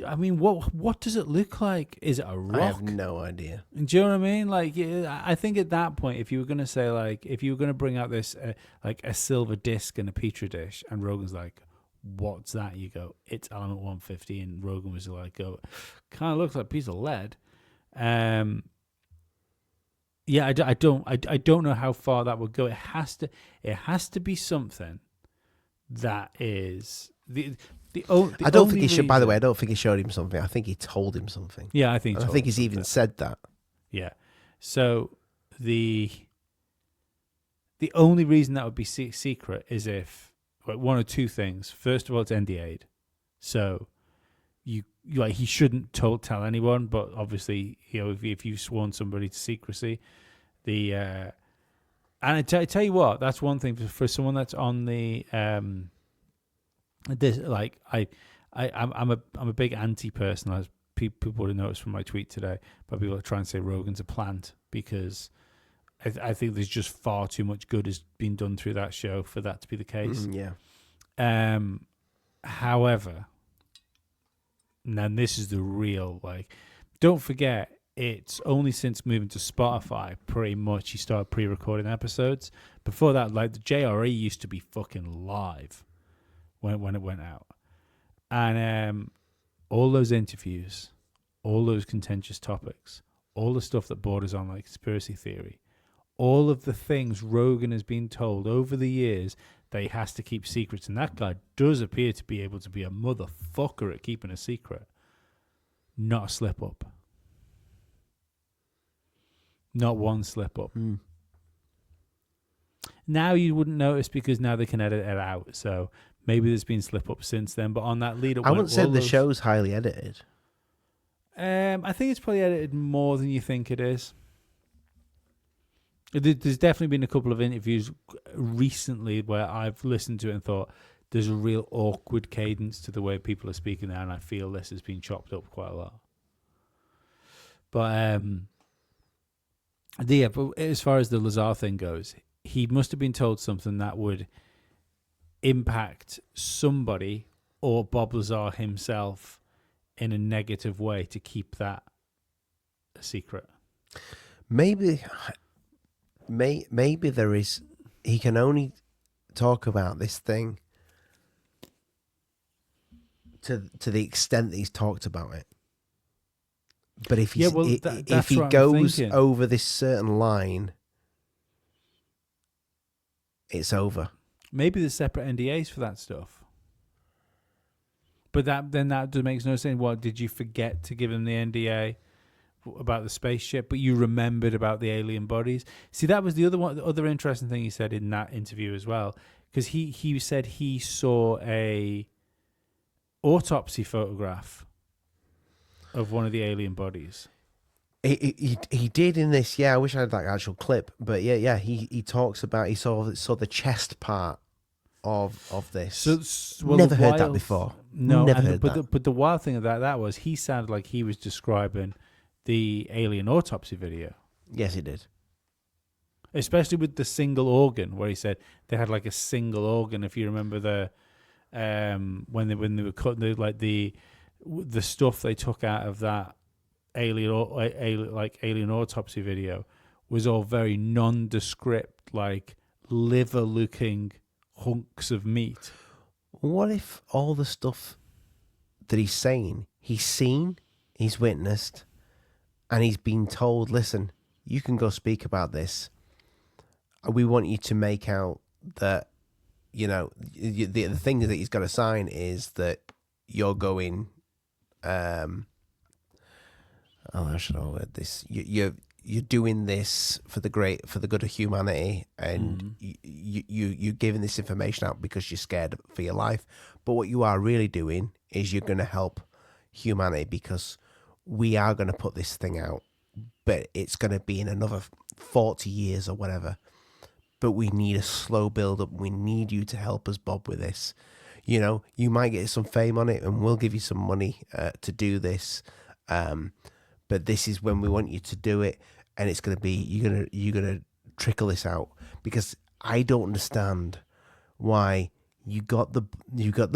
I mean, what does it look like? Is it a rock? I have no idea. Do you know what I mean? Like, I think at that point, if you were going to say, like, if you were going to bring out this, like, a silver disc in a petri dish, and Rogan's like, what's that? You go, it's element 150, and Rogan was like, kind of looks like a piece of lead. Yeah, I don't know how far that would go. It has to be something that is I don't think he should. By the way, I don't think he showed him something. I think he told him something. Yeah, I think. I think he's even said that. Yeah. So the only reason that would be secret is if one or two things. First of all, it's NDA'd, so you like he shouldn't tell anyone. But obviously, you know, if you've sworn somebody to secrecy, and I tell you what, that's one thing for someone that's on the this, like I'm a big anti person, as people would have noticed from my tweet today. But people are trying to say Rogan's a plant because I think there's just far too much good has been done through that show for that to be the case. Yeah. However, now this is the real, like, don't forget, it's only since moving to Spotify, pretty much, he started pre-recording episodes. Before that, like, the JRE used to be fucking live when it went out. And all those interviews, all those contentious topics, all the stuff that borders on, like, conspiracy theory, all of the things Rogan has been told over the years that he has to keep secrets, and that guy does appear to be able to be a motherfucker at keeping a secret. Not a slip up. Not one slip up. Now you wouldn't notice because now they can edit it out. So maybe there's been slip ups since then. But on that lead up, I wouldn't say the show's highly edited. I think it's probably edited more than you think it is. There's definitely been a couple of interviews recently where I've listened to it and thought there's a real awkward cadence to the way people are speaking there, and I feel this has been chopped up quite a lot. But but as far as the Lazar thing goes, he must have been told something that would impact somebody or Bob Lazar himself in a negative way to keep that a secret. Maybe there is. He can only talk about this thing to the extent that he's talked about it. But if if he goes over this certain line, it's over. Maybe there's separate NDAs for that stuff. But that makes no sense. What, did you forget to give him the NDA about the spaceship, but you remembered about the alien bodies? See, that was the other interesting thing he said in that interview as well, because he said he saw a autopsy photograph of one of the alien bodies. He did in this. Yeah, I wish I had that actual clip, but yeah. He talks about he saw the chest part of this. So never heard that before. No, never heard that. But the wild thing of that was he sounded like he was describing the alien autopsy video. Yes, he did. Especially with the single organ, where he said they had like a single organ. If you remember the when they were cutting the stuff they took out of that alien autopsy video was all very nondescript, like liver-looking hunks of meat. What if all the stuff that he's saying, he's seen, he's witnessed, and he's been told, listen, you can go speak about this. We want you to make out that, the thing that he's got to sign is that you're going, I should have word this. You're doing this for the good of humanity, and you're giving this information out because you're scared for your life. But what you are really doing is you're going to help humanity, because we are going to put this thing out, but it's going to be in another 40 years or whatever. But we need a slow build up. We need you to help us, Bob, with this. You might get some fame on it, and we'll give you some money to do this. But this is when we want you to do it, and it's going to be you're gonna trickle this out, because I don't understand why you got the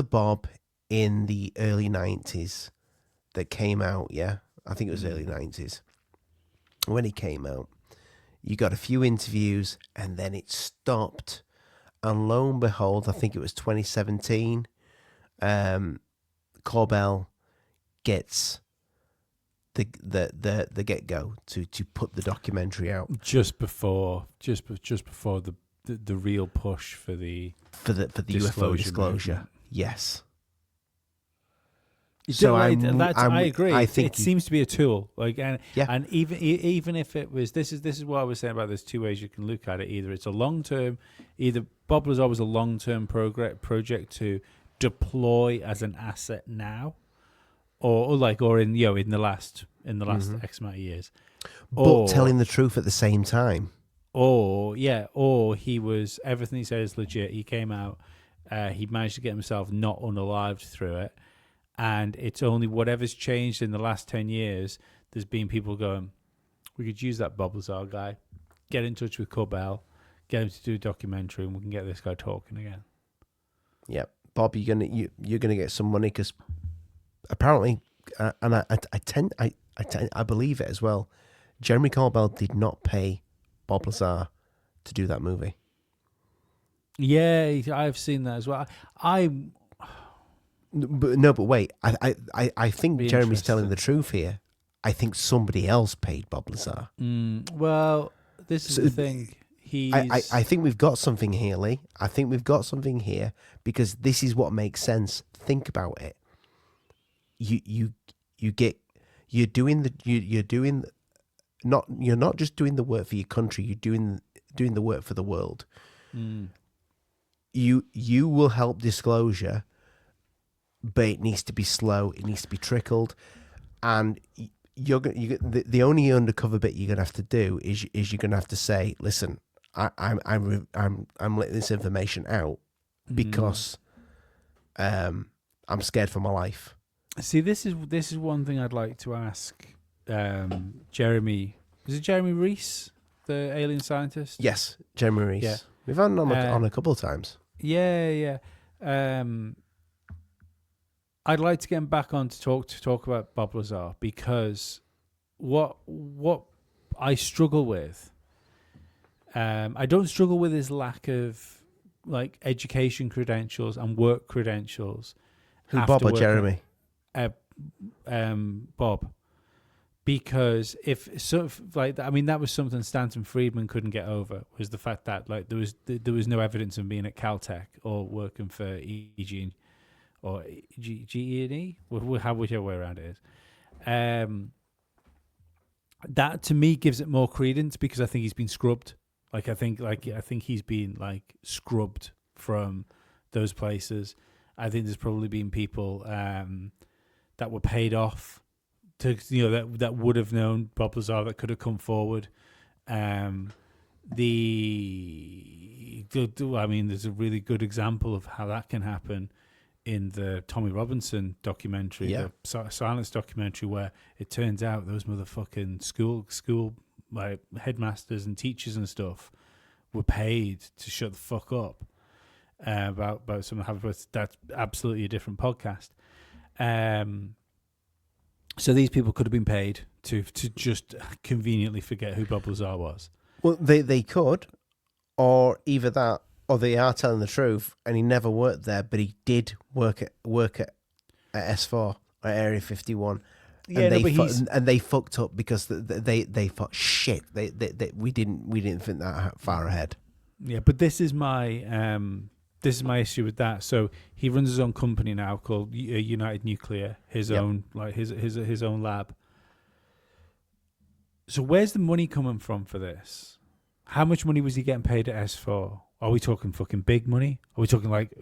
Bob in the early 90s that came out. Yeah, I think it was early 90s when he came out. You got a few interviews, and then it stopped. And lo and behold, I think it was 2017. Corbell gets the get go to put the documentary out just before the real push for the UFO disclosure. Movement. Yes. So I agree. I think it seems to be a tool. And even if it was, this is what I was saying about. There's two ways you can look at it. Either it's a long term. Either Bob Lazar was a long term project to deploy as an asset now, or in the last X amount of years, but telling the truth at the same time. Or he was, everything he said is legit. He came out. He managed to get himself not unalived through it. And it's only whatever's changed in the last 10 years, there's been people going, we could use that Bob Lazar guy, get in touch with Corbell, get him to do a documentary, and we can get this guy talking again. Yep. Bob, you're gonna get some money, because apparently, and I believe it as well, Jeremy Corbell did not pay Bob Lazar to do that movie. Yeah, I've seen that as well. But wait, I think Jeremy's telling the truth here. I think somebody else paid Bob Lazar. Well, this is the thing. I think we've got something here, Lee. I think we've got something here because this is what makes sense. Think about it. You're not just doing the work for your country. You're doing the work for the world. Mm. You will help disclosure, but it needs to be slow. It needs to be trickled, and the only undercover bit you're gonna have to do is you're gonna have to say, listen, I'm letting this information out because I'm scared for my life. See, this is one thing I'd like to ask Jeremy. Is it Jeremy Reese, the alien scientist? Yes, Jeremy Reese. Yeah. We've had him on a couple of times. Yeah. I'd like to get him back on to talk about Bob Lazar, because what I struggle with, I don't struggle with his lack of like education credentials and work credentials. Who, Bob or Jeremy? Bob. Because that was something Stanton Friedman couldn't get over, was the fact that like there was no evidence of being at Caltech or working for EG or GE&E, whichever way around it is. That to me gives it more credence, because I think he's been scrubbed. I think he's been like scrubbed from those places. I think there's probably been people that were paid off to, that would have known Bob Lazar, that could have come forward. There's a really good example of how that can happen in the Tommy Robinson documentary, the Silence documentary, where it turns out those motherfucking school like headmasters and teachers and stuff were paid to shut the fuck up about something happened. That's absolutely a different podcast. So these people could have been paid to just conveniently forget who Bob Lazar was. Well, they could, or either that, or they are telling the truth, and he never worked there, but he did work at S4 or Area 51. Yeah, and they fucked up because they thought shit. We didn't think that far ahead. Yeah, but this is my issue with that. So he runs his own company now called United Nuclear, his own lab. So where's the money coming from for this? How much money was he getting paid at S4? Are we talking fucking big money? Are we talking like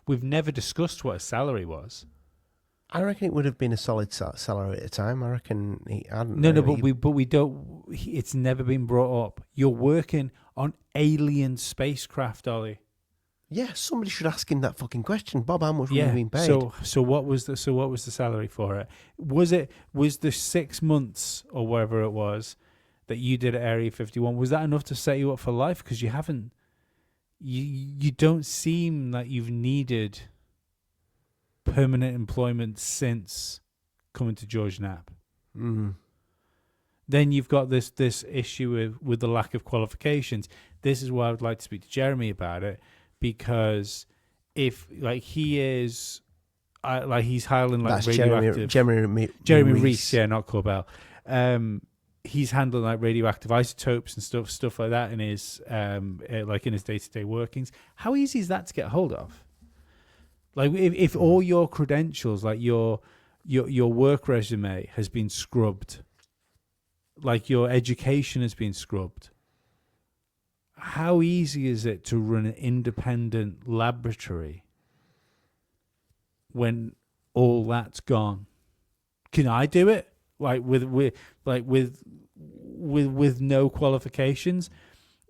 we've never discussed what his salary was? I reckon it would have been a solid salary at the time. I reckon we don't. It's never been brought up. You're working on alien spacecraft, Ollie. Yeah, somebody should ask him that fucking question, Bob. How much were you being paid? So what was the salary for it? Was the 6 months or whatever it was that you did at Area 51? Was that enough to set you up for life? Because you haven't. You don't seem like you've needed permanent employment since coming to George Knapp. Mm. Then you've got this issue with the lack of qualifications. This is why I would like to speak to Jeremy about it, because if like he is, he's handling like radioactive. Jeremy Reese, yeah, not Corbell. He's handling like radioactive isotopes and stuff like that in his like in his day-to-day workings. How easy is that to get hold of? Like if all your credentials, like your work resume has been scrubbed, like your education has been scrubbed, how easy is it to run an independent laboratory when all that's gone? Can I do it? Like with no qualifications?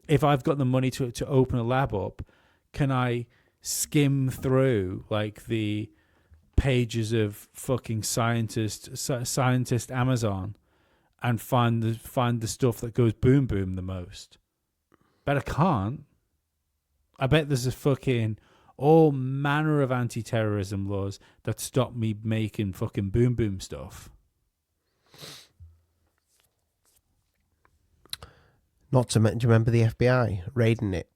If I've got the money to open a lab up, can I skim through like the pages of fucking scientist Amazon and find the stuff that goes boom boom the most? Bet I can't. I bet there's a fucking all manner of anti-terrorism laws that stop me making fucking boom boom stuff. Not to mention, do you remember the FBI raiding it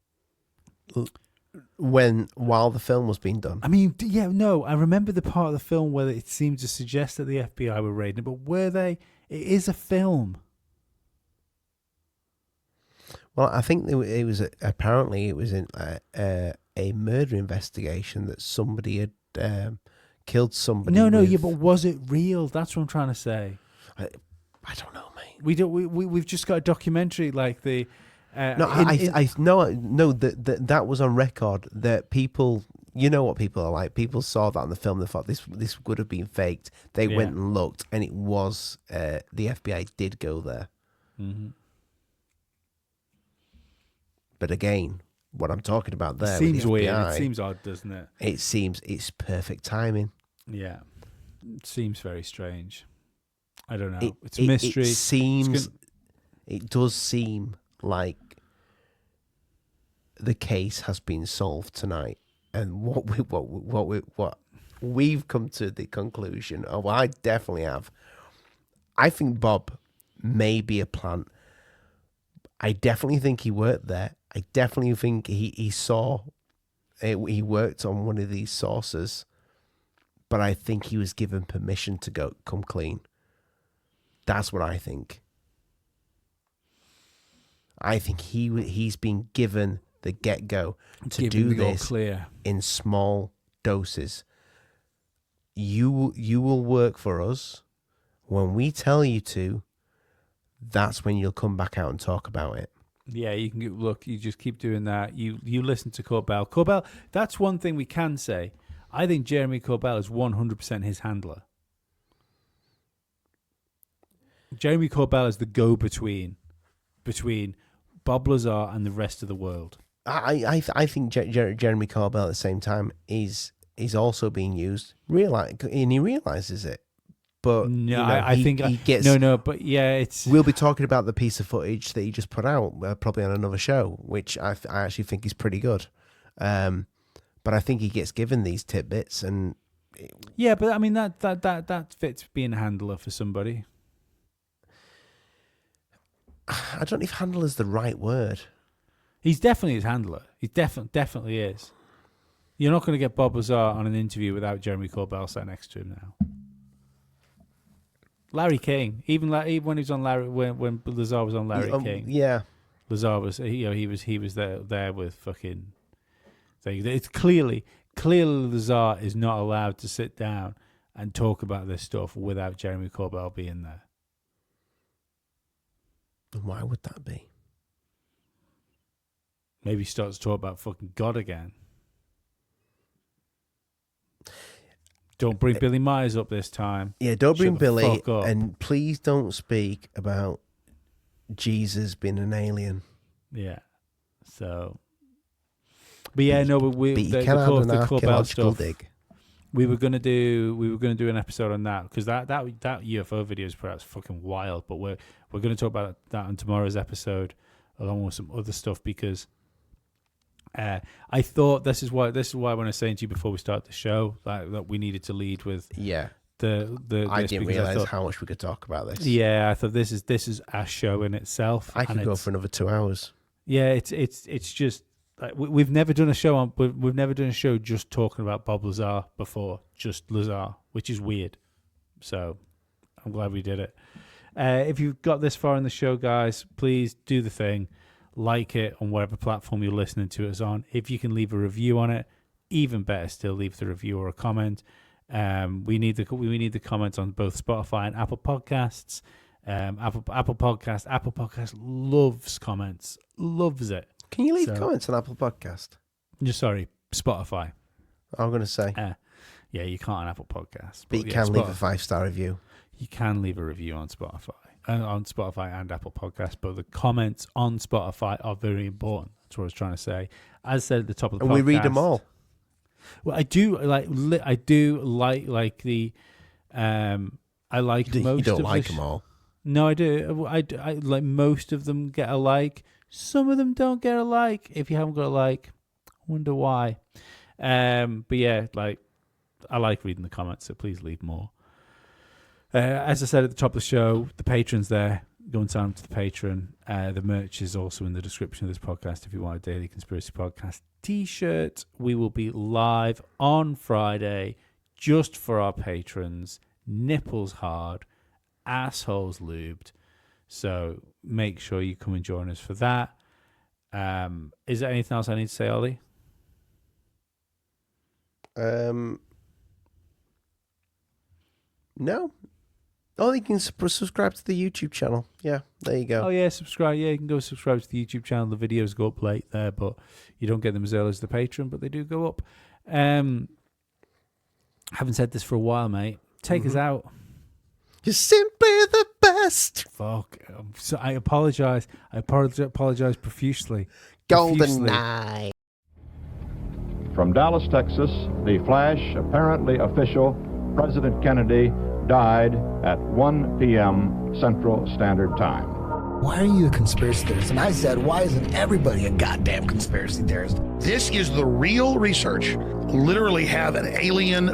while the film was being done? I mean, yeah, no, I remember the part of the film where it seemed to suggest that the FBI were raiding it, but were they? It is a film. Well, I think it was apparently it was in a murder investigation that somebody had killed somebody. No, with, yeah, but was it real? That's what I'm trying to say. I don't know, mate. We've just got a documentary like the. No, that was on record. That people, you know what people are like. People saw that on the film. They thought this would have been faked. They went and looked, and it was. The FBI did go there. Mm-hmm. But again, what I'm talking about there seems with the weird. FBI, It seems odd, doesn't it? It seems it's perfect timing. Yeah, it seems very strange. I don't know. It's a mystery. It seems. It does seem like the case has been solved tonight, and what we've come to the conclusion of. I definitely have. I think Bob may be a plant. I definitely think he worked there. I definitely think he saw. He worked on one of these sources, but I think he was given permission to come clean. That's what I think. I think he's been given the get-go to do this in small doses. You will work for us. When we tell you to, that's when you'll come back out and talk about it. Yeah, you can look. You just keep doing that. You listen to Corbell. Corbell. That's one thing we can say. I think Jeremy Corbell is 100% his handler. Jeremy Corbell is the go-between between Bob Lazar and the rest of the world. I think Jeremy Corbell at the same time is also being used. And he realizes it. But no, you know, I think he gets but yeah, it's. We'll be talking about the piece of footage that he just put out, probably on another show, which I actually think is pretty good. But I think he gets given these tidbits, and yeah, but I mean that fits being a handler for somebody. I don't know if handler is the right word. He's definitely his handler. He definitely is. You're not going to get Bob Lazar on an interview without Jeremy Corbell sat next to him now. Larry King, even when he was on Larry, when Lazar was on Larry King, yeah, Lazar was he was there with fucking thing. It's clearly Lazar is not allowed to sit down and talk about this stuff without Jeremy Corbell being there. And why would that be? Maybe he starts to talk about fucking God again. Don't bring Billy Myers up this time. Yeah, don't bring Billy, and please don't speak about Jesus being an alien. Yeah, so. But yeah, no, but you can have an archaeological dig. We were gonna do an episode on that because that UFO video is perhaps fucking wild. But we're gonna talk about that on tomorrow's episode, along with some other stuff because. I thought this is why when I was saying to you before we start the show that we needed to lead with the I didn't realize how much we could talk about this. Yeah, I thought this is a show in itself. I could go for another 2 hours. Yeah, it's just like we've never done a show we've never done a show just talking about Bob Lazar before, just Lazar, which is weird. So I'm glad we did it. If you've got this far in the show, guys, please do the thing. Like it on whatever platform you're listening to us on. If you can leave a review on it, even better still, leave the review or a comment. We need the comments on both Spotify and Apple Podcasts. Apple Podcast loves comments, loves it. Can you leave comments on Apple Podcast? Sorry, Spotify. I'm going to say. Yeah, you can't on Apple Podcasts, but you can leave a 5-star review. You can leave a review on Spotify. On Spotify and Apple Podcasts, but the comments on Spotify are very important. That's what I was trying to say. As I said at the top of the podcast, we read them all. Well, I do like the. I like most. You don't of like them all. No, I do. I like most of them get a like. Some of them don't get a like. If you haven't got a like, I wonder why. But yeah, like I like reading the comments, so please leave more. As I said at the top of the show, the patron's there. Go and sign up to the patron. The merch is also in the description of this podcast if you want a Daily Conspiracy Podcast t-shirt. We will be live on Friday just for our patrons. Nipples hard, assholes lubed. So make sure you come and join us for that. Is there anything else I need to say, Ollie? No. Oh, you can subscribe to the YouTube channel. Yeah, there you go. Oh, yeah, subscribe. Yeah, you can go subscribe to the YouTube channel. The videos go up late there, but you don't get them as early as the Patreon, but they do go up. Haven't said this for a while, mate. Take us out. You're simply the best. Fuck. So I apologize. I apologize profusely. Golden Eye. From Dallas, Texas, the flash, apparently official, President Kennedy died at 1 p.m. Central Standard Time. Why are you a conspiracy theorist? And I said, why isn't everybody a goddamn conspiracy theorist? This is the real research. Literally have an alien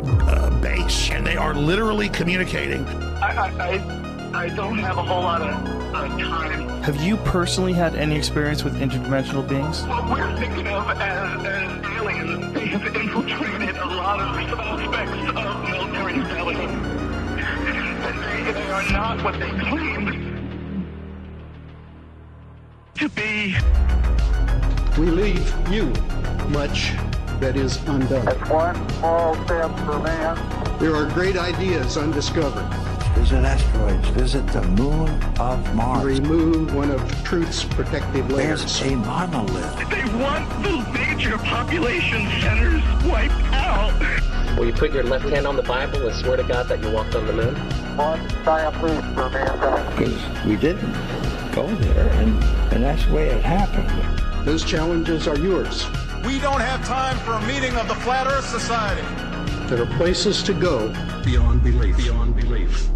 base, and they are literally communicating. I don't have a whole lot of time. Have you personally had any experience with interdimensional beings? What we're thinking of as aliens, they have infiltrated a lot of aspects of military intelligence. And they are not what they claim to be. We leave you much that is undone. That's one small step for man. There are great ideas undiscovered. Visit asteroids, visit the moon of Mars. Remove one of truth's protective layers. There's a monolith. They want the major population centers wiped out. Will you put your left hand on the Bible and swear to God that you walked on the moon? One giant leap for mankind. Because we didn't go there, and that's the way it happened. Those challenges are yours. We don't have time for a meeting of the Flat Earth Society. There are places to go beyond belief. Beyond belief.